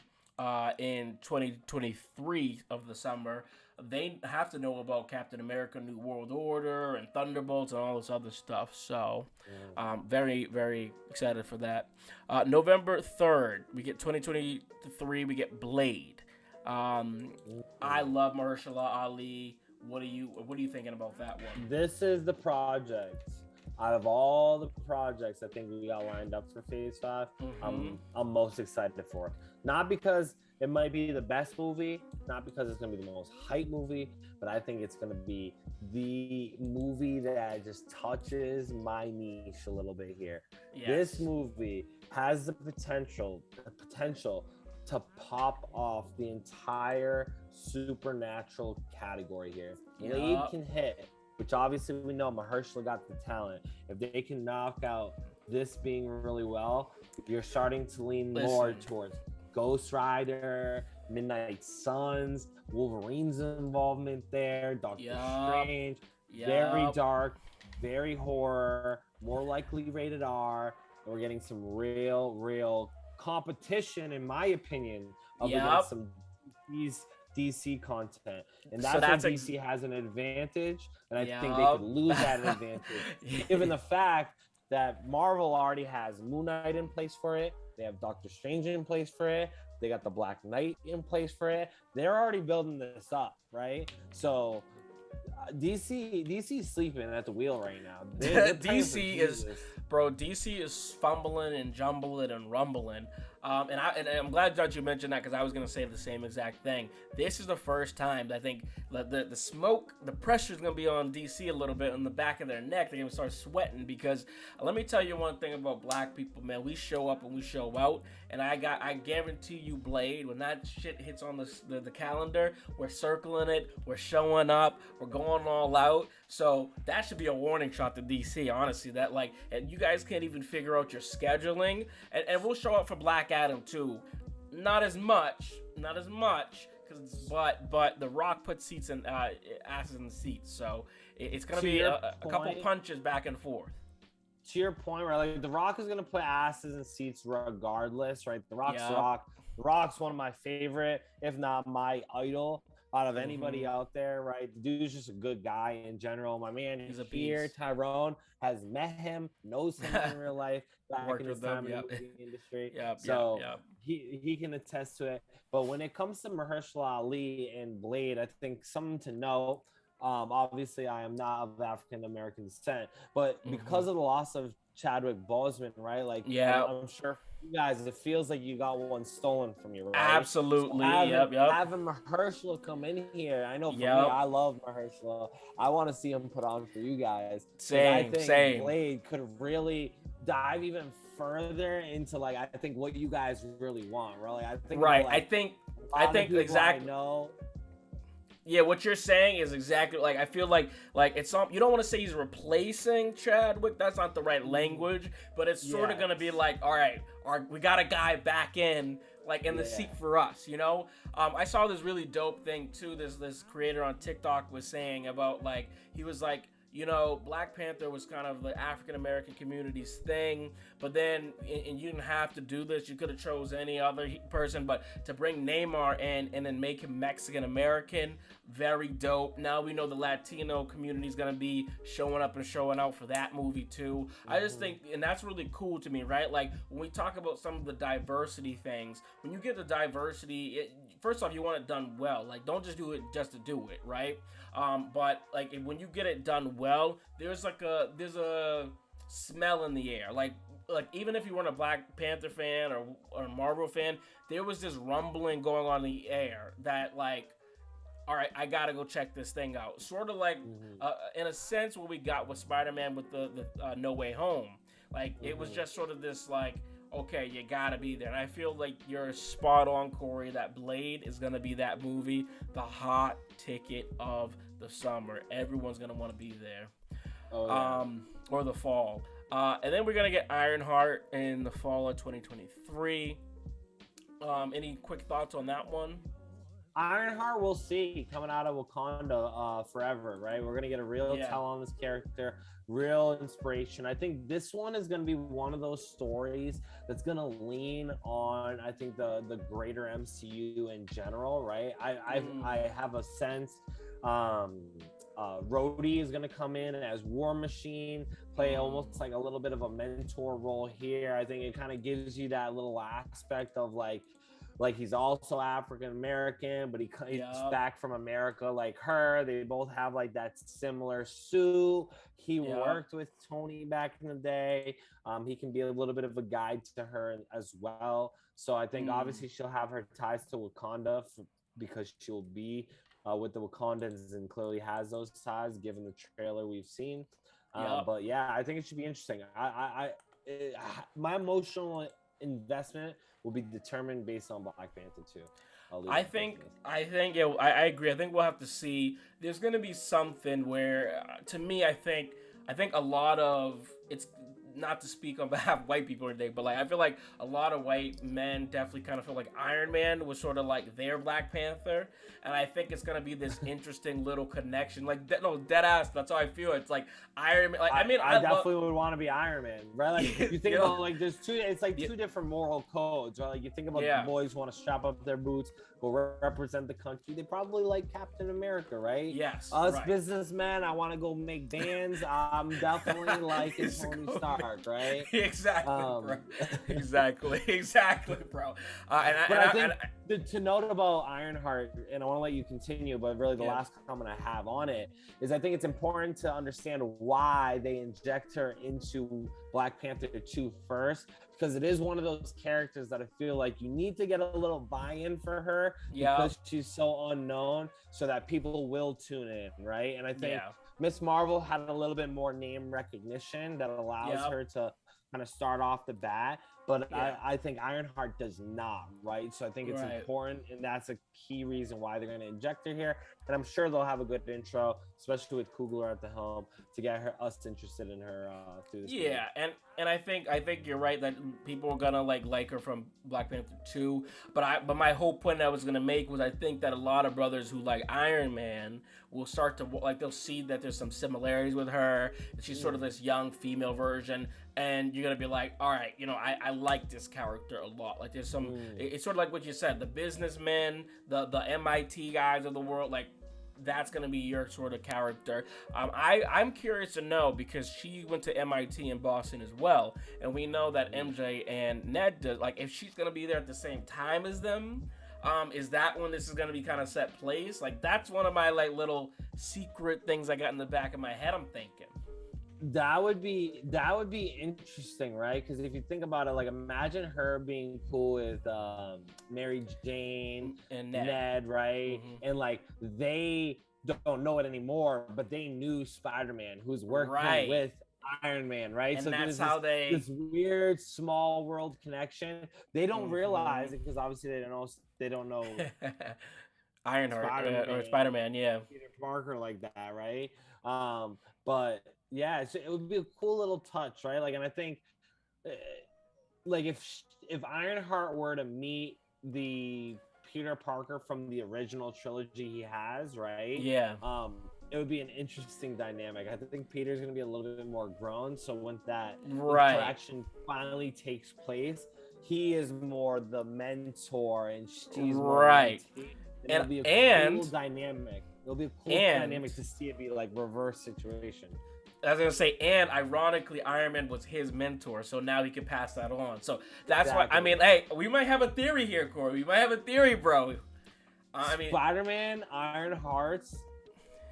in 2023 of the summer, they have to know about Captain America New World Order and Thunderbolts and all this other stuff. So very very excited for that. November 3rd we get 2023, we get Blade. I love Mahershala Ali. What are you thinking about that one? This is the project out of all the projects I think we got lined up for Phase 5. I'm most excited for. Not because it might be the best movie, not because it's going to be the most hype movie, but I think it's going to be the movie that just touches my niche a little bit here. Yes. This movie has the potential to pop off the entire supernatural category here. Blade can hit, which obviously we know Mahershala got the talent. If they can knock out this being really well, you're starting to lean more towards Ghost Rider, Midnight Suns, Wolverine's involvement there, Doctor Strange, very dark, very horror, more likely rated R. And we're getting some real competition, in my opinion, against some DC content. And that's where DC has an advantage, and I think they could lose that advantage, given the fact that Marvel already has Moon Knight in place for it. They have Doctor Strange in place for it. They got the Black Knight in place for it. They're already building this up, right? So DC's sleeping at the wheel right now. DC is fumbling and jumbling and rumbling. And I'm glad that you mentioned that, because I was going to say the same exact thing. This is the first time that I think the smoke, the pressure is going to be on DC a little bit on the back of their neck. They're going to start sweating, because let me tell you one thing about black people, man. We show up and we show out. And I guarantee you, Blade, when that shit hits on the calendar, we're circling it, we're showing up, we're going all out. So that should be a warning shot to DC, honestly. That and you guys can't even figure out your scheduling. And we'll show up for Black Adam too. Not as much, but The Rock puts asses in the seats. So it's gonna be a couple punches back and forth. To your point, right? The Rock is gonna put asses in seats regardless, right? The Rock's one of my favorite, if not my idol, out of anybody out there, right? The dude's just a good guy in general. My man here, Tyrone, has met him, knows him in real life, back in his time in the movie industry. He can attest to it. But when it comes to Mahershala Ali and Blade, I think something to know. Obviously, I am not of African American descent, but because of the loss of Chadwick Boseman, right? I'm sure you guys, it feels like you got one stolen from you, right? Absolutely. So having Mahershala come in here, I know for me, I love Mahershala. I want to see him put on for you guys. Same. Blade could really dive even further into I think what you guys really want, really. I think exactly. Yeah, what you're saying is exactly I feel like it's you don't want to say he's replacing Chadwick. That's not the right language, but it's sort of gonna be all right, we got a guy back in the seat for us, I saw this really dope thing too. This creator on TikTok was saying about he was Black Panther was kind of the African American community's thing, But then, and you didn't have to do this. You could have chose any other person, but to bring Neymar in and then make him Mexican American, very dope. Now we know the Latino community is gonna be showing up and showing out for that movie too. I just think, and that's really cool to me, right? Like when we talk about some of the diversity things, when you get the diversity, first off, you want it done well. Like don't just do it just to do it, right? But like when you get it done well, there's a smell in the air. Like even if you weren't a Black Panther fan or a Marvel fan, there was this rumbling going on in the air that like, all right, I gotta go check this thing out. Sort of like, in a sense, what we got with Spider-Man with the No Way Home. Like it was just sort of this like, okay, you gotta be there. And I feel like you're spot on, Corey. That Blade is gonna be that movie, the hot ticket of the summer. Everyone's gonna want to be there. Or the fall. And then we're gonna get Ironheart in the fall of 2023. Any quick thoughts on that one? Ironheart, we'll see, coming out of Wakanda forever, right? We're gonna get a real tell on this character, real inspiration. I think this one is gonna be one of those stories that's gonna lean on, I think, the greater MCU in general, right? I have a sense Rhodey is gonna come in as War Machine, play almost like a little bit of a mentor role here. I think it kind of gives you that little aspect of like he's also African American, but he's back from America like her. They both have like that similar suit. He worked with Tony back in the day. He can be a little bit of a guide to her as well. So I think obviously she'll have her ties to Wakanda because she'll be with the Wakandans and clearly has those ties given the trailer we've seen. But yeah, I think it should be interesting. My emotional investment will be determined based on Black Panther 2. I agree. I think we'll have to see. There's going to be something where, to me, I think a lot of, it's not to speak on behalf of white people or anything, but like I feel like a lot of white men definitely kind of feel like Iron Man was sort of like their Black Panther, and I think it's gonna be this interesting little connection. Like dead ass. That's how I feel. It's like Iron Man. Like I definitely would want to be Iron Man, right? Like you think about like there's two. It's like two different moral codes, right? Like you think about the boys want to strap up their boots, go represent the country. They probably like Captain America, right? Yes. Us businessmen, I want to go make bands. I'm definitely like Tony Stark. Right? Exactly, bro. Exactly, bro. To note about Ironheart, and I want to let you continue, but really the last comment I have on it is I think it's important to understand why they inject her into Black Panther 2 first, because it is one of those characters that I feel like you need to get a little buy-in for her because she's so unknown so that people will tune in, right? And I think Miss Marvel had a little bit more name recognition that allows her to kind of start off the bat, but I think Ironheart does not, right? So I think it's important, and that's a key reason why they're going to inject her here. And I'm sure they'll have a good intro, especially with Coogler at the helm, to get us interested in her through this movie. And I think you're right that people are gonna like her from Black Panther 2, but my whole point I was gonna make was I think that a lot of brothers who like Iron Man will start to like, they'll see that there's some similarities with her. She's sort of this young female version, and you're gonna be like, all right, I like this character a lot. Like there's some, it's sort of like what you said, the businessmen, the MIT guys of the world, like that's gonna be your sort of character. I'm curious to know because she went to MIT in Boston as well, and we know that MJ and Ned did. Like if she's gonna be there at the same time as them, is that when this is gonna be kind of set place? Like that's one of my like little secret things I got in the back of my head. I'm thinking. That would be interesting, right? Because if you think about it, like imagine her being cool with Mary Jane and Ned, right? And like they don't know it anymore, but they knew Spider-Man, who's working with Iron Man, right? And so that's how this weird small world connection. They don't realize it because obviously they don't know Ironheart or Spider-Man, Peter Parker like that, right? But yeah, so it would be a cool little touch, right? Like, and I think, like, if Ironheart were to meet the Peter Parker from the original trilogy he has, right? it would be an interesting dynamic. I think Peter's going to be a little bit more grown. So when that Right. interaction finally takes place, he is more the mentor and she's more Right. the team. And it'll be a cool and dynamic. It'll be a cool dynamic to see it be like reverse situation. I was gonna say, and ironically, Iron Man was his mentor, so now he can pass that on. So that's why. I mean, hey, we might have a theory here, Corey. We might have a theory, bro. I mean, Spider-Man, Ironheart's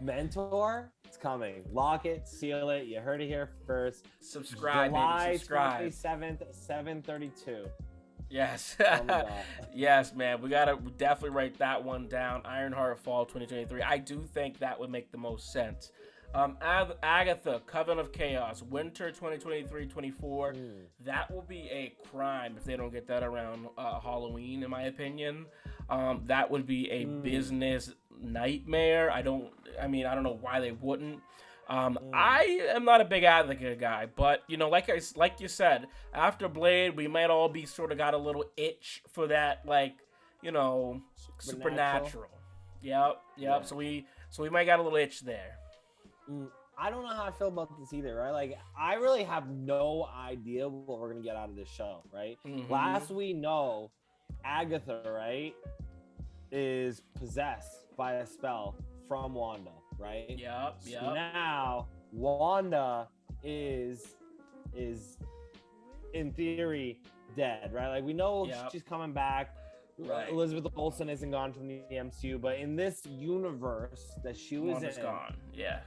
mentor, it's coming. Lock it, seal it. You heard it here first. Subscribe, July subscribe. 27th, 7:32. Yes. Yes, man. We gotta definitely write that one down. Ironheart Fall 2023. I do think that would make the most sense. Agatha, Coven of Chaos, Winter 2023-24. That will be a crime if they don't get that around Halloween, in my opinion. That would be a business nightmare. I don't know why they wouldn't. I am not a big advocate guy, but you know, like you said, after Blade, we might all be sort of got a little itch for that, like, you know, supernatural. Yep. Yeah. So we might got a little itch there. I don't know how I feel about this either, right? Like, I really have no idea what we're gonna get out of this show, right? Last we know, Agatha, right, is possessed by a spell from Wanda, right? Yep. So now Wanda is in theory dead, right? Like, we know she's coming back. Right. Elizabeth Olsen isn't gone from the MCU, but in this universe that she was Wanda's gone. Yeah.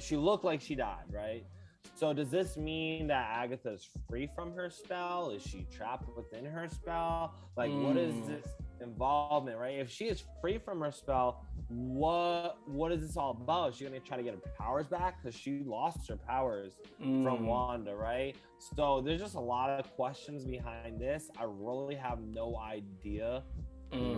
She looked like she died, right? So does this mean that Agatha's free from her spell? Is she trapped within her spell? Like, what is this involvement, right? If she is free from her spell, what is this all about? Is she gonna try to get her powers back? Because she lost her powers from Wanda, right? So there's just a lot of questions behind this. I really have no idea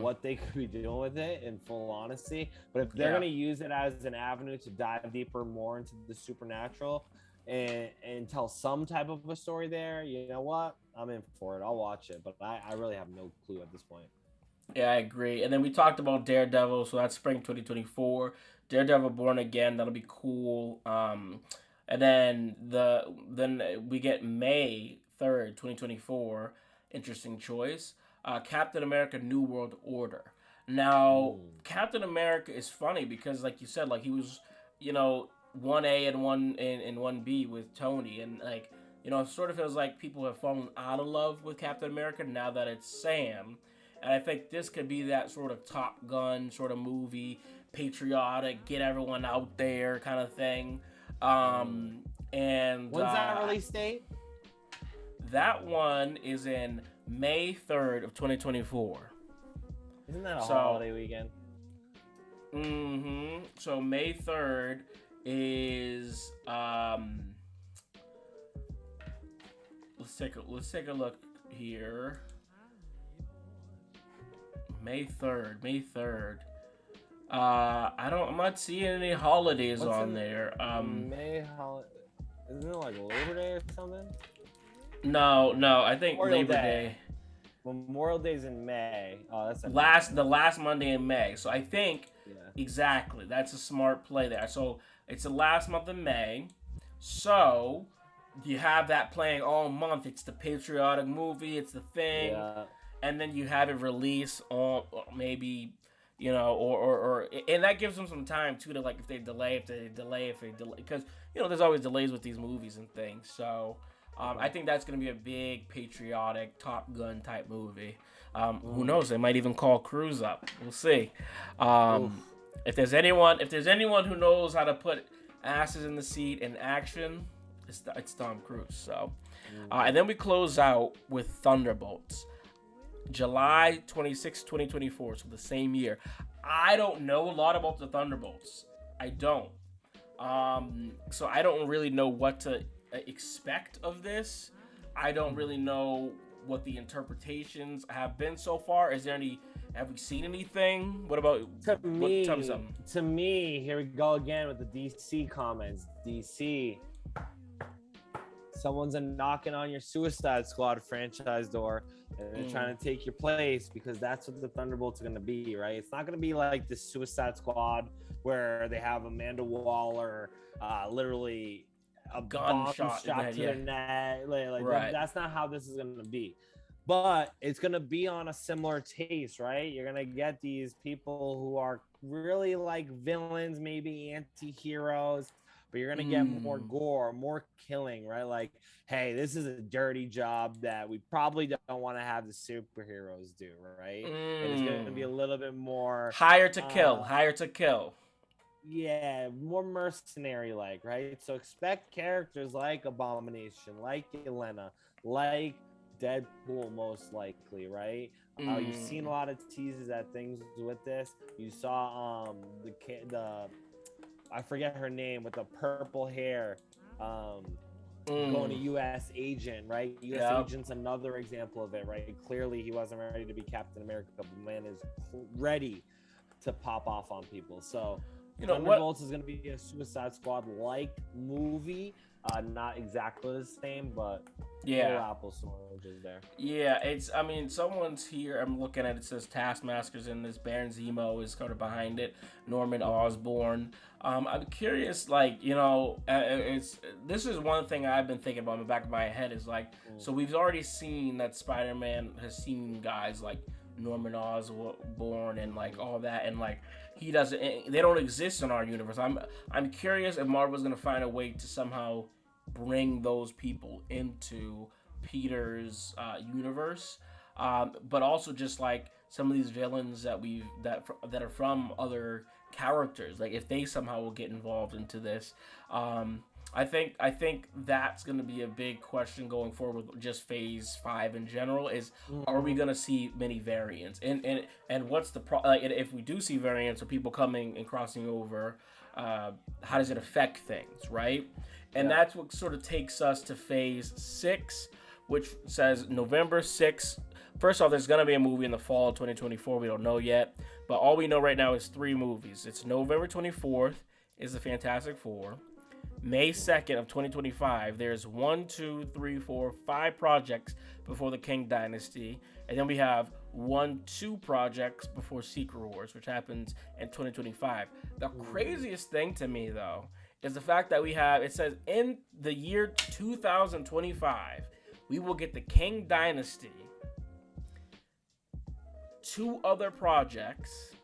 what they could be doing with it, in full honesty. But if they're going to use it as an avenue to dive deeper more into the supernatural and tell some type of a story there, you know what? I'm in for it. I'll watch it. But I really have no clue at this point. Yeah, I agree. And then we talked about Daredevil, so that's spring 2024. Daredevil Born Again, that'll be cool. And then we get May 3rd, 2024. Interesting choice. Captain America New World Order. Now, Captain America is funny because, like you said, like he was, you know, 1A and 1B with Tony, and like, you know, it sort of feels like people have fallen out of love with Captain America now that it's Sam. And I think this could be that sort of Top Gun sort of movie, patriotic, get everyone out there kind of thing. And when's that release date? That one is in May 3rd of 2024. Isn't that a holiday weekend? So May 3rd is let's take a look here. May 3rd. I'm not seeing any holidays on there. May holiday. Isn't it like Labor Day or something? No, I think Labor Day. Memorial Day's in May. Oh, that's the last Monday in May. So I think exactly that's a smart play there. So it's the last month of May. So you have that playing all month. It's the patriotic movie. It's the thing, and then you have it release on maybe, you know, or and that gives them some time too to, like, if they delay, because, you know, there's always delays with these movies and things. So. I think that's going to be a big patriotic Top Gun type movie. Who knows? They might even call Cruise up. We'll see. If there's anyone who knows how to put asses in the seat in action, it's Tom Cruise. So, and then we close out with Thunderbolts, July 26, 2024. So the same year. I don't know a lot about the Thunderbolts. I don't. So I don't really know what to expect of this. I don't really know what the interpretations have been so far. Have we seen anything? What about tell me something. To me, here we go again with the DC comments. DC someone's knocking on your Suicide Squad franchise door, and they're trying to take your place, because that's what the Thunderbolts are going to be, right? It's not going to be like the Suicide Squad where they have Amanda Waller literally a bomb strapped to their neck. Like that's not how this is going to be. But it's going to be on a similar taste, right? You're going to get these people who are really like villains, maybe anti-heroes, but you're going to get more gore, more killing, right? Like, hey, this is a dirty job that we probably don't want to have the superheroes do, right? And it's going to be a little bit more higher to kill. Yeah, more mercenary-like, right? So expect characters like Abomination, like Yelena, like Deadpool, most likely, right? You've seen a lot of teases at things with this. You saw the I forget her name, with the purple hair, going to U.S. Agent, right? U.S. Agent's another example of it, right? Clearly, he wasn't ready to be Captain America, but man is ready to pop off on people. So, Thunderbolts is going to be a Suicide Squad-like movie. Not exactly the same, but apples to oranges there. Yeah, someone's here. I'm looking at it. It says Taskmaster's in this. Baron Zemo is kind of behind it. Norman Osborn. I'm curious, this is one thing I've been thinking about in the back of my head is so we've already seen that Spider-Man has seen guys like Norman Osborn and all that, and they don't exist in our universe. I'm curious if Marvel's gonna find a way to somehow bring those people into Peter's universe, but also just some of these villains that are from other characters, if they somehow will get involved into this. I think that's going to be a big question going forward with just Phase 5 in general. Is are we going to see many variants, and what's the if we do see variants or people coming and crossing over, how does it affect things, right? And that's what sort of takes us to Phase 6, which says November 6th. First off, there's going to be a movie in the fall of 2024. We don't know yet, but all we know right now is 3 movies. It's November 24th is the Fantastic Four. May 2nd of 2025, there's 5 projects before the King Dynasty. And then we have 2 projects before Secret Wars, which happens in 2025. The craziest thing to me, though, is the fact that it says in the year 2025, we will get the King Dynasty, 2 other projects.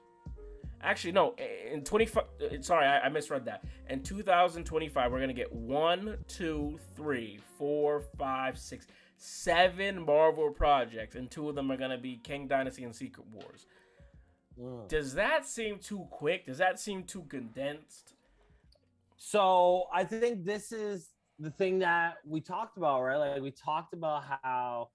Actually, no, in 25, sorry, I misread that. In 2025, we're going to get 1, 2, 3, 4, 5, 6, 7 Marvel projects, and 2 of them are going to be King Dynasty and Secret Wars. Does that seem too quick? Does that seem too condensed? So I think this is the thing that we talked about, right? We talked about how,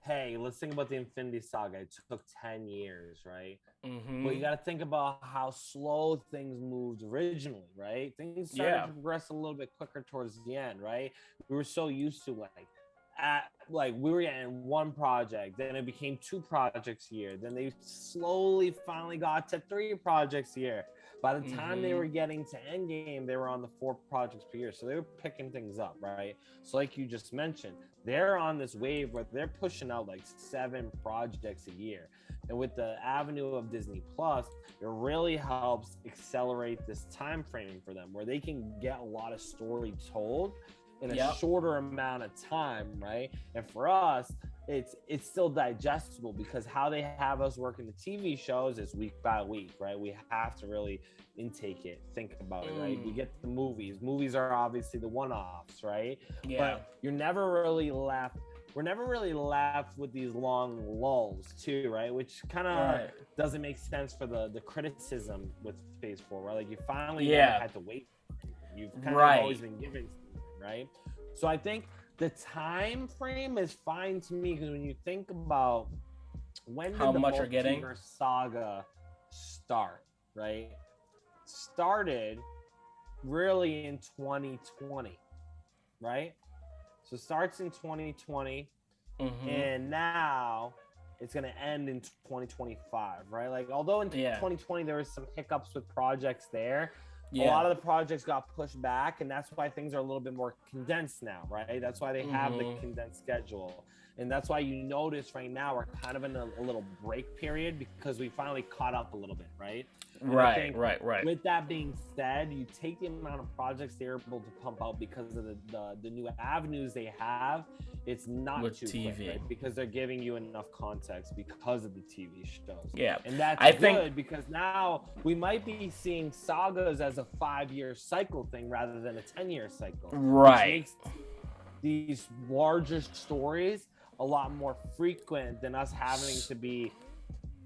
hey, let's think about the Infinity Saga. It took 10 years, right? But you got to think about how slow things moved originally, right? Things started to progress a little bit quicker towards the end, right? We were so used to we were getting 1 project, then it became 2 projects a year. Then they slowly finally got to 3 projects a year. By the time they were getting to Endgame, they were on the 4 projects per year. So they were picking things up, right? So like you just mentioned, they're on this wave where they're pushing out 7 projects a year. And with the avenue of Disney Plus, it really helps accelerate this time frame for them, where they can get a lot of story told in a shorter amount of time, right? And for us, it's still digestible, because how they have us working the TV shows is week by week, right? We have to really intake it, think about it, right? We get the movies. Movies are obviously the one-offs, right? Yeah. But you're never really left. We're never really left with these long lulls too, right? Which kind of doesn't make sense for the criticism with Phase 4, right? You finally had to wait. You've kind of always been given, right? So I think the time frame is fine to me, because when you think about when did the multiverse saga start, right? Started really in 2020, right? So it starts in 2020, and now it's going to end in 2025, right? Although in 2020 there was some hiccups with projects there, a lot of the projects got pushed back, and that's why things are a little bit more condensed now, right? That's why they have the condensed schedule. And that's why you notice right now we're kind of in a little break period because we finally caught up a little bit, right? Right. With that being said, you take the amount of projects they're able to pump out because of the new avenues they have. It's not with too TV, quick, right? Because they're giving you enough context because of the TV shows. Yeah, and that's good because now we might be seeing sagas as a 5-year cycle thing rather than a 10-year cycle. Right. Which makes these larger stories a lot more frequent than us having to be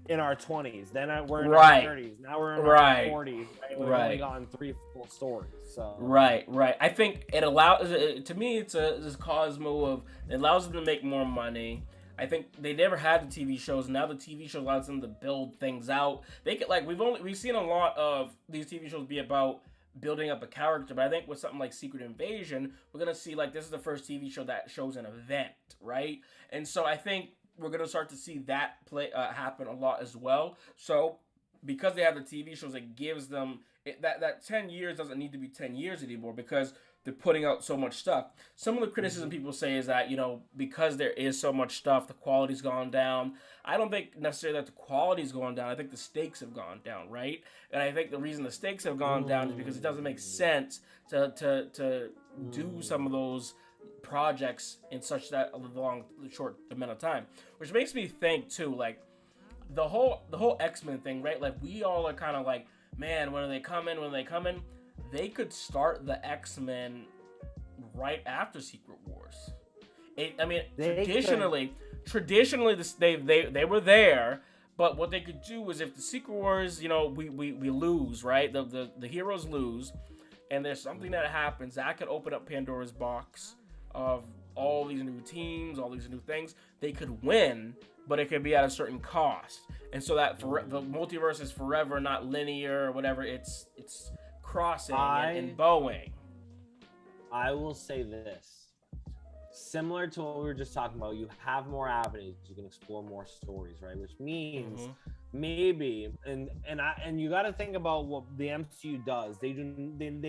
in our 20s. Then we're in our 30s. Now we're in our 40s. Right? We've only gotten 3 full stories. So Right. I think it allows. To me, it's this Cosmo of it allows them to make more money. I think they never had the TV shows. Now the TV show allows them to build things out. They get we've seen a lot of these TV shows be about building up a character, but I think with something like Secret Invasion, we're gonna see this is the first TV show that shows an event, right? And so I think we're gonna start to see that happen a lot as well. So because they have the TV shows, it gives them that 10 years doesn't need to be 10 years anymore because they're putting out so much stuff. Some of the criticism people say is that, because there is so much stuff, the quality's gone down. I don't think necessarily that the quality's gone down. I think the stakes have gone down, right? And I think the reason the stakes have gone down is because it doesn't make sense to do some of those projects in such that short amount of time. Which makes me think too, the whole X-Men thing, right? We all are kind of man, when are they coming? They could start the X-Men right after Secret Wars. Traditionally, they were there, but what they could do is if the Secret Wars, we lose, right? The heroes lose, and there's something that happens that could open up Pandora's box of all these new teams, all these new things. They could win, but it could be at a certain cost, and so that the multiverse is forever not linear or whatever. It's crossing and bowing. I will say this. Similar to what we were just talking about, you have more avenues, you can explore more stories, right? Which means maybe and you got to think about what the MCU does. They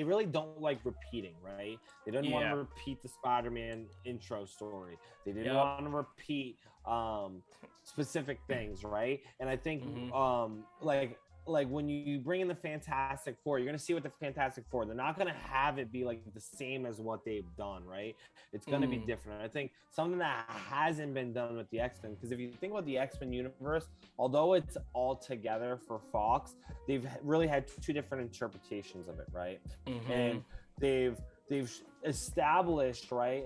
really don't like repeating, right? They didn't want to repeat the Spider-Man intro story. They didn't want to repeat specific things, right? And I think like when you bring in the Fantastic Four, you're going to see what the Fantastic Four, they're not going to have it be the same as what they've done, right? It's going to be different. I think something that hasn't been done with the X-Men, because if you think about the X-Men universe, although it's all together for Fox, they've really had 2 different interpretations of it, right? And they've established, right,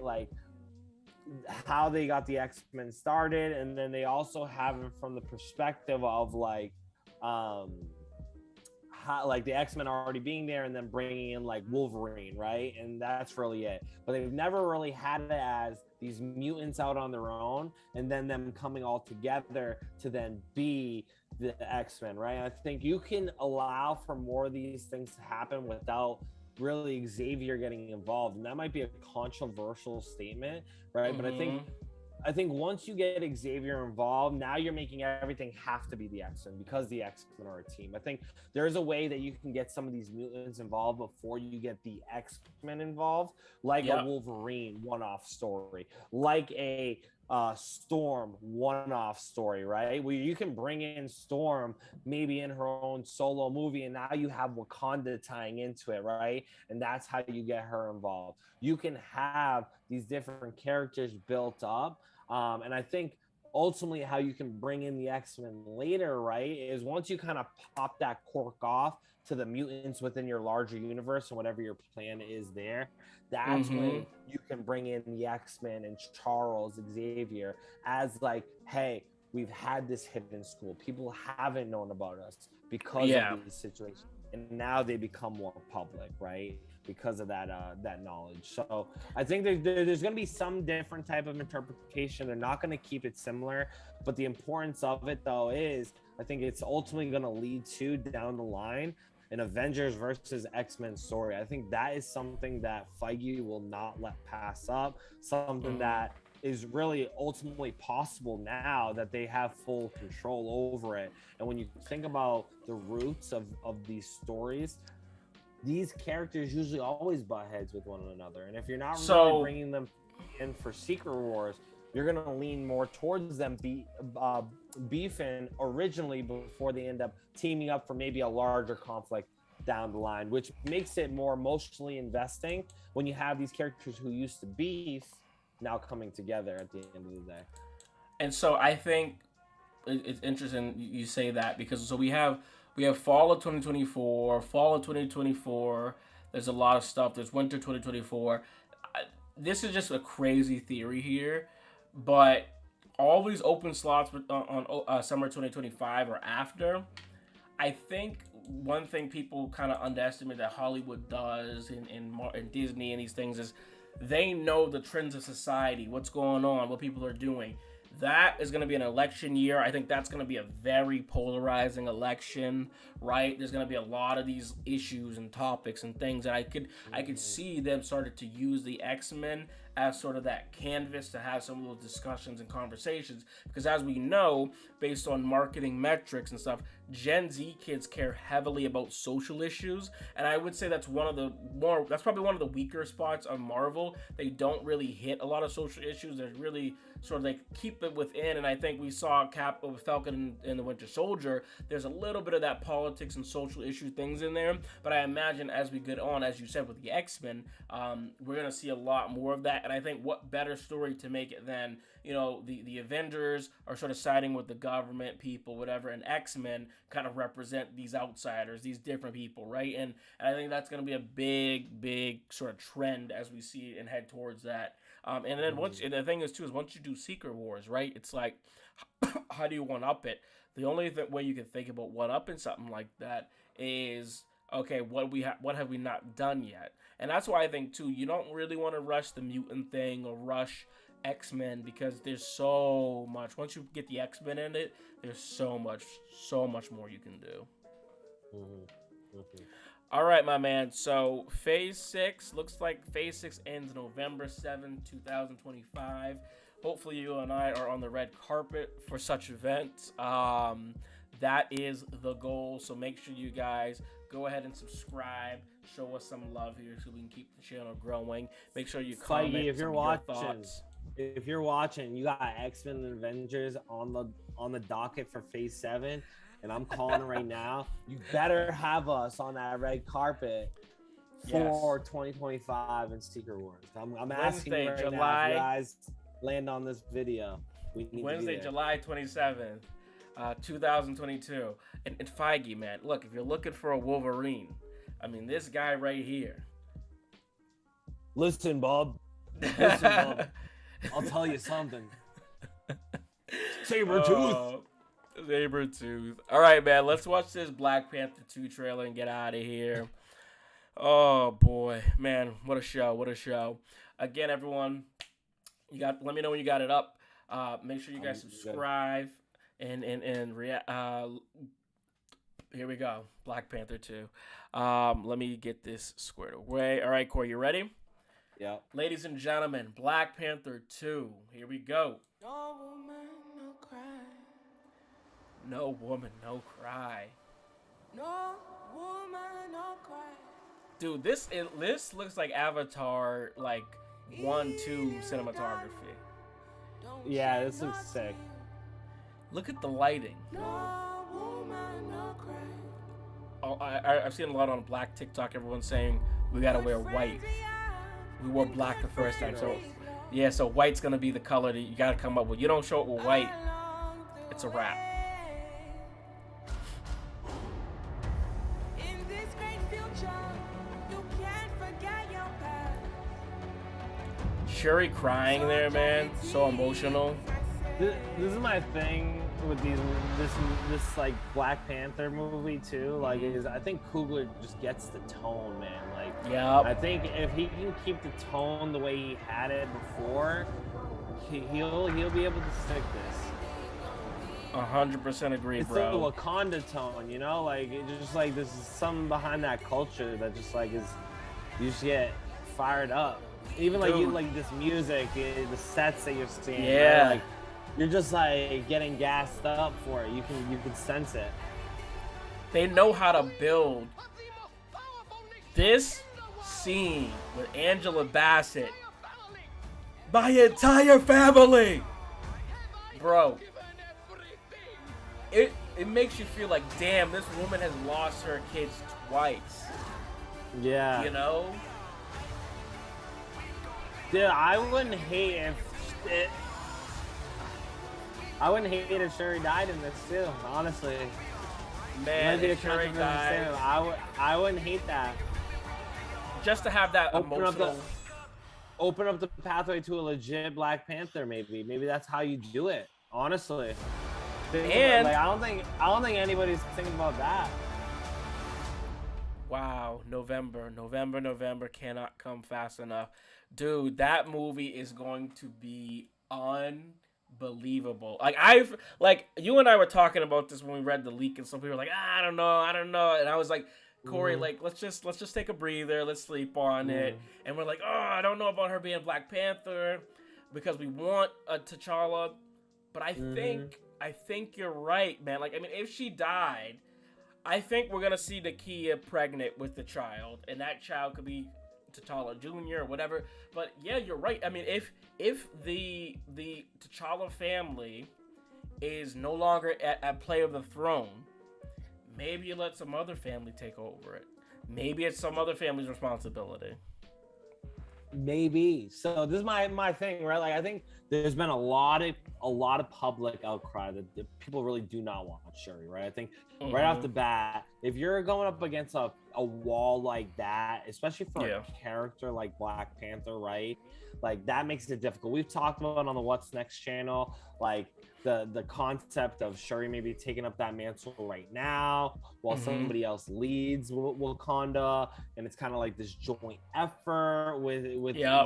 how they got the X-Men started, and then they also have it from the perspective of how the X-Men already being there and then bringing in Wolverine, right? And that's really it. But they've never really had it as these mutants out on their own and then them coming all together to then be the X-Men, right? I think you can allow for more of these things to happen without really Xavier getting involved, and that might be a controversial statement, right? But I think once you get Xavier involved, now you're making everything have to be the X-Men because the X-Men are a team. I think there's a way that you can get some of these mutants involved before you get the X-Men involved, a Wolverine one-off story, like a Storm one-off story, right? Where you can bring in Storm maybe in her own solo movie, and now you have Wakanda tying into it, right? And that's how you get her involved. You can have these different characters built up, and I think ultimately how you can bring in the X-Men later, right, is once you kind of pop that cork off to the mutants within your larger universe and whatever your plan is there, that's when you can bring in the X-Men and Charles Xavier as hey, we've had this hidden school. People haven't known about us because of these situations, and now they become more public, right? Because of that knowledge. So I think there's going to be some different type of interpretation. They're not going to keep it similar, but the importance of it though is I think it's ultimately going to lead to down the line an Avengers versus X-Men story. I think that is something that Feige will not let pass up, something that is really ultimately possible now that they have full control over it. And when you think about the roots of these stories, these characters usually always butt heads with one another. And if you're not So- really bringing them in for Secret Wars, you're going to lean more towards them beefing originally before they end up teaming up for maybe a larger conflict down the line, which makes it more emotionally investing when you have these characters who used to beef now coming together at the end of the day. And so I think it's interesting you say that, because so we have fall of 2024, fall of 2024. There's a lot of stuff. There's winter 2024. This is just a crazy theory here, but all these open slots on summer 2025 or after, I think one thing people kind of underestimate that Hollywood does in Disney and these things is they know the trends of society, what's going on, what people are doing. That is going to be an election year. I think that's going to be a very polarizing election, right? There's going to be a lot of these issues and topics and things that I could see them started to use the X-Men as sort of that canvas to have some of those discussions and conversations. Because as we know, based on marketing metrics and stuff, Gen Z kids care heavily about social issues, and I would say that's probably one of the weaker spots of Marvel. They don't really hit a lot of social issues. They're really sort of like keep it within, and I think we saw Falcon and the Winter Soldier. There's a little bit of that politics and social issue things in there, but I imagine as we get on, as you said with the X-Men, we're gonna see a lot more of that. And I think what better story to make it than, you know, the Avengers are sort of siding with the government people, whatever, and X-Men kind of represent these outsiders, these different people, right? And I think that's going to be a big sort of trend as we see and head towards that. And then and the thing is too is once you do Secret Wars, right? It's like, how do you one up it? The only way you can think about one upping something like that is, okay, what have we not done yet? And that's why I think too, you don't really want to rush the mutant thing or rush X-Men, because there's so much. Once you get the X-Men in it, there's so much more you can do. All right, my man. So Phase 6, looks like Phase 6 ends November 7, 2025. Hopefully you and I are on the red carpet for such events. That is the goal. So make sure you guys go ahead and subscribe. Show us some love here so we can keep the channel growing. Make sure you comment Feige, if you're watching, thoughts. If you're watching, you got X-Men and Avengers on the docket for Phase 7, and I'm calling right now. You better have us on that red carpet for 2025 and Secret Wars. I'm asking you right now, if you guys land on this video. We need Wednesday, July 27th, 2022. And Feige, man, look, if you're looking for a Wolverine, I mean, this guy right here. Listen, Bob. Listen, Bob. I'll tell you something. Sabretooth. Sabretooth. All right, man. Let's watch this Black Panther 2 trailer and get out of here. Oh, boy. Man, what a show. What a show. Again, everyone, let me know when you got it up. Make sure you guys subscribe and here we go. Black Panther 2. Let me get this squared away. All right, Corey, you ready? Yeah. Ladies and gentlemen, Black Panther 2. Here we go. No woman, no cry. No woman, no cry. No woman, no cry. Dude, this looks like Avatar, like 1-2 cinematography. Yeah, this looks sick. Look at the lighting. No woman, no cry. Oh, I've seen a lot on Black TikTok. Everyone's saying we gotta wear white. We wore black the first time, so yeah. So white's gonna be the color that you gotta come up with. You don't show it with white, it's a wrap. In this great future, you can't forget your past. Shuri crying there, man. So emotional. This is my thing with this like Black Panther movie too. Like, I think Coogler just gets the tone, man. Like, yeah. I think if he can keep the tone the way he had it before, he'll be able to stick this. 100% agree, it's bro. It's the Wakanda tone, you know. Like, it's just like there's something behind that culture that just like is, you just get fired up. Even like you like this music, the sets that you're seeing. Yeah. Right? Like, you're just like getting gassed up for it. You can sense it. They know how to build This scene with Angela Bassett, my entire family, bro, it makes you feel like, damn, this woman has lost her kids twice. Yeah. You know? Dude, I wouldn't hate if Shuri died in this too, honestly. Man, Might be a if Shuri controversial died, statement. I wouldn't hate that. just to have that Open up the pathway to a legit Black Panther, maybe. Maybe that's how you do it, honestly. And I don't think anybody's thinking about that. wow, November cannot come fast enough. Dude, that movie is going to be unbelievable. Like you and I were talking about this when we read the leak, and some people were like, I don't know. And I was like, Corey, like let's just take a breather, let's sleep on it. And we're like, oh, I don't know about her being Black Panther because we want a T'Challa, but I think you're right, man. Like, I mean, if she died, I think we're gonna see Nakia pregnant with the child, and that child could be T'Challa Jr. or whatever. But yeah, you're right. I mean, if the T'Challa family is no longer at play of the throne, maybe you let some other family take over it. Maybe it's some other family's responsibility. Maybe. So this is my thing, right? Like, I think there's been a lot of public outcry that people really do not want Shuri, right? I think right off the bat, if you're going up against a wall like that, especially for a character like Black Panther, right? Like, that makes it difficult. We've talked about on the What's Next channel, like the concept of Shuri maybe taking up that mantle right now while somebody else leads Wakanda, and it's kind of like this joint effort with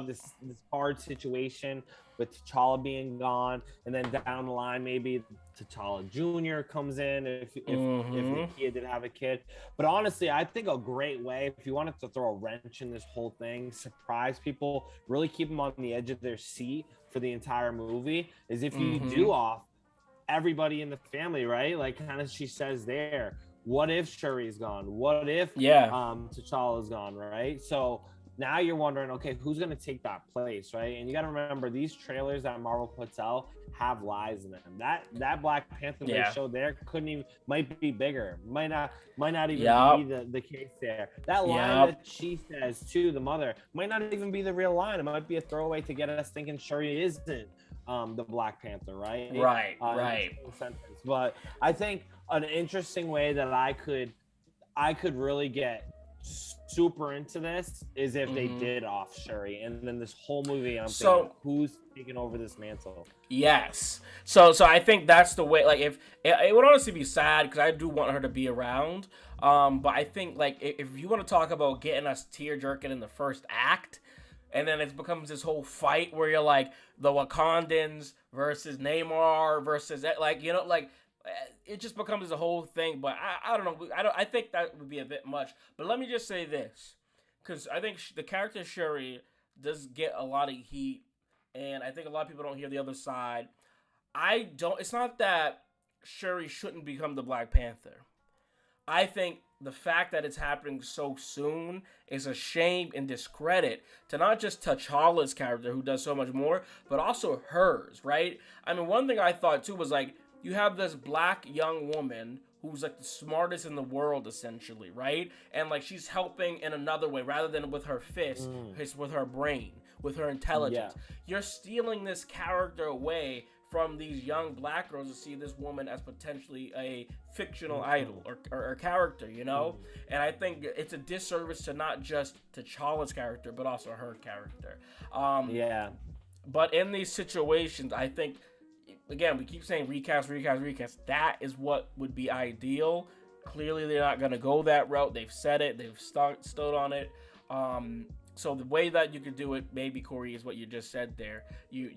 this hard situation with T'Challa being gone, and then down the line maybe T'Challa Jr. comes in if Nakia did have a kid. But honestly, I think a great way, if you wanted to throw a wrench in this whole thing, surprise people, really keep them on the edge of their seat for the entire movie, is if you do off everybody in the family, right? Like, kind of she says there, what if Shuri's gone? What if T'Challa's gone, right? So now you're wondering, okay, who's going to take that place, right? And you got to remember, these trailers that Marvel puts out have lies in them. That Black Panther they showed there might be bigger, might not even be the case there. That line that she says to the mother might not even be the real line. It might be a throwaway to get us thinking Shuri isn't the Black Panther, right? Right. But I think an interesting way that I could really get super into this is if they did off Shuri, and then this whole movie I'm thinking, who's taking over this mantle? Yes. So I think that's the way. Like, if it would honestly be sad because I do want her to be around. But I think, like, if you want to talk about getting us tear jerking in the first act, and then it becomes this whole fight where you're like the Wakandans versus Namor versus, like, you know, like, it just becomes a whole thing. But I don't know. I think that would be a bit much. But let me just say this, because I think the character Shuri does get a lot of heat, and I think a lot of people don't hear the other side. It's not that Shuri shouldn't become the Black Panther. I think the fact that it's happening so soon is a shame and discredit to not just T'Challa's character, who does so much more, but also hers, right? I mean, one thing I thought too was, like, you have this black young woman who's like the smartest in the world, essentially, right? And like, she's helping in another way rather than with her fist, it's with her brain, with her intelligence. You're stealing this character away from these young black girls to see this woman as potentially a fictional idol or character, you know? And I think it's a disservice to not just T'Challa's character, but also her character. But in these situations, I think, again, we keep saying recast. That is what would be ideal. Clearly, they're not going to go that route. They've said it. They've stood on it. So the way that you could do it, maybe, Corey, is what you just said there. You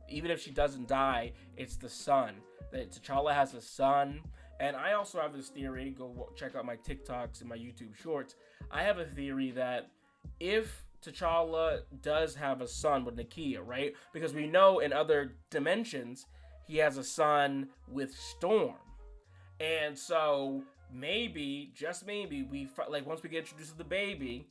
even if she doesn't die, it's the son. That T'Challa has a son. And I also have this theory. Go check out my TikToks and my YouTube shorts. I have a theory that if T'Challa does have a son with Nakia, right? Because we know in other dimensions he has a son with Storm. And so maybe, just maybe, like once we get introduced to the baby,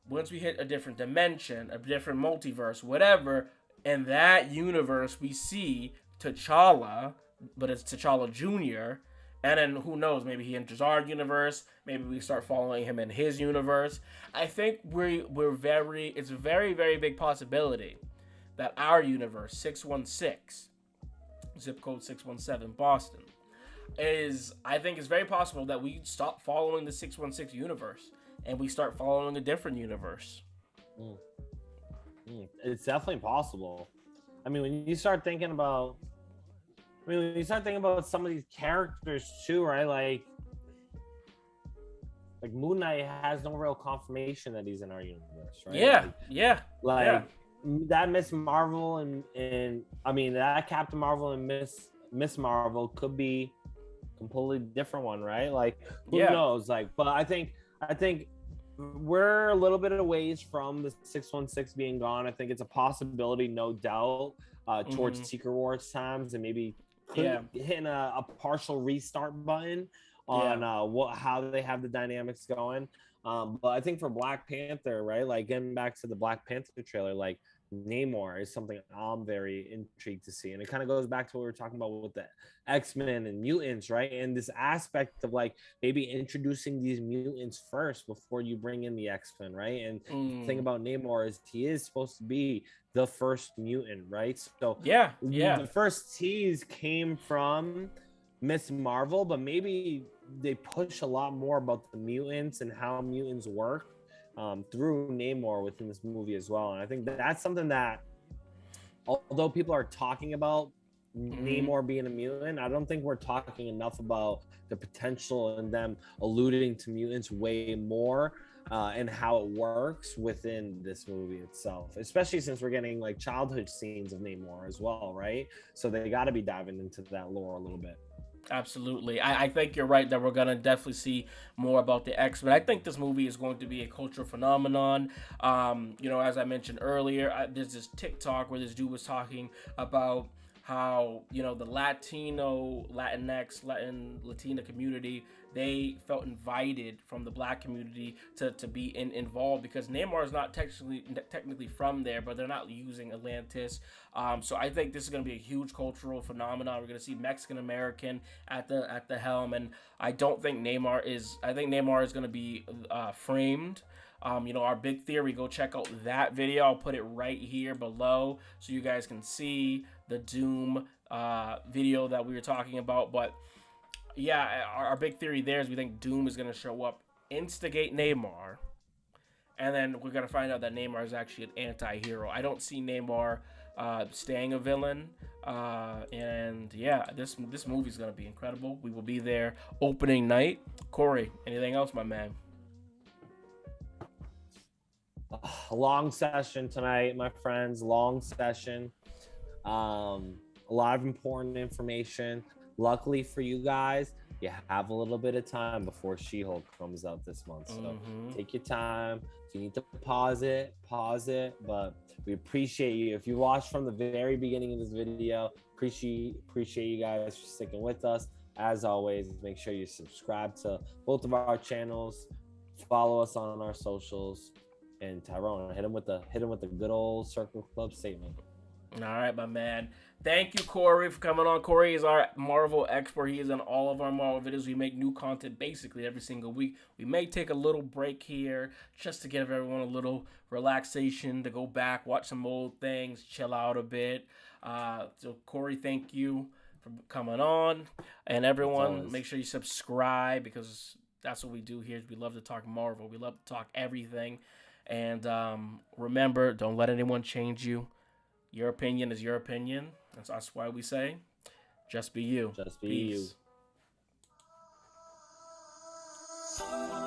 once we hit a different dimension, a different multiverse, whatever, in that universe we see T'Challa, but it's T'Challa Jr., and then who knows, maybe he enters our universe, maybe we start following him in his universe. I think it's a very, very big possibility that our universe, 616, zip code 617 Boston, I think it's very possible that we stop following the 616 universe and we start following a different universe. It's definitely possible. I mean, when you start thinking about some of these characters too, right? Like Moonlight has no real confirmation that he's in our universe, right? Yeah. That Miss Marvel and I mean that Captain Marvel and Miss Marvel could be completely different one, right? Like who knows? Like, but I think we're a little bit of ways from the 616 being gone. I think it's a possibility, no doubt, towards Secret Wars times, and maybe hitting a partial restart button on how they have the dynamics going. But I think for Black Panther, right? Like getting back to the Black Panther trailer, like Namor is something I'm very intrigued to see. And it kind of goes back to what we were talking about with the X-Men and mutants, right? And this aspect of like maybe introducing these mutants first before you bring in the X-Men, right? And the thing about Namor is he is supposed to be the first mutant, right? So the first tease came from Miss Marvel, but maybe they push a lot more about the mutants and how mutants work through Namor within this movie as well. And I think that's something that, although people are talking about Namor being a mutant, I don't think we're talking enough about the potential and them alluding to mutants way more and how it works within this movie itself, especially since we're getting like childhood scenes of Namor as well, right? So they got to be diving into that lore a little bit. Absolutely. I think you're right that we're going to definitely see more about the X-Men. I think this movie is going to be a cultural phenomenon. As I mentioned earlier, there's this TikTok where this dude was talking about how, the Latina community, they felt invited from the Black community to be involved because Namor is not technically from there, but they're not using Atlantis. So I think this is going to be a huge cultural phenomenon. We're going to see Mexican American at the helm, and I think Namor is going to be framed. Our big theory, go check out that video. I'll put it right here below so you guys can see the Doom video that we were talking about. But yeah, our big theory there is we think Doom is going to show up, instigate Namor, and then we're going to find out that Namor is actually an anti-hero. I don't see Namor staying a villain. And yeah, this movie is going to be incredible. We will be there opening night. Corey, anything else, my man? A long session tonight, my friends. Long session. A lot of important information. Luckily for you guys, you have a little bit of time before She-Hulk comes out this month. So take your time. If you need to pause it. But we appreciate you. If you watched from the very beginning of this video, appreciate you guys for sticking with us. As always, make sure you subscribe to both of our channels. Follow us on our socials. And Tyrone, hit him with the good old Circle Club statement. All right, my man. Thank you, Corey, for coming on. Corey is our Marvel expert. He is in all of our Marvel videos. We make new content basically every single week. We may take a little break here just to give everyone a little relaxation to go back, watch some old things, chill out a bit. So, Corey, thank you for coming on. And everyone, make sure you subscribe because that's what we do here. We love to talk Marvel. We love to talk everything. And remember, don't let anyone change you. Your opinion is your opinion. That's why we say, just be you. Just be Peace. you.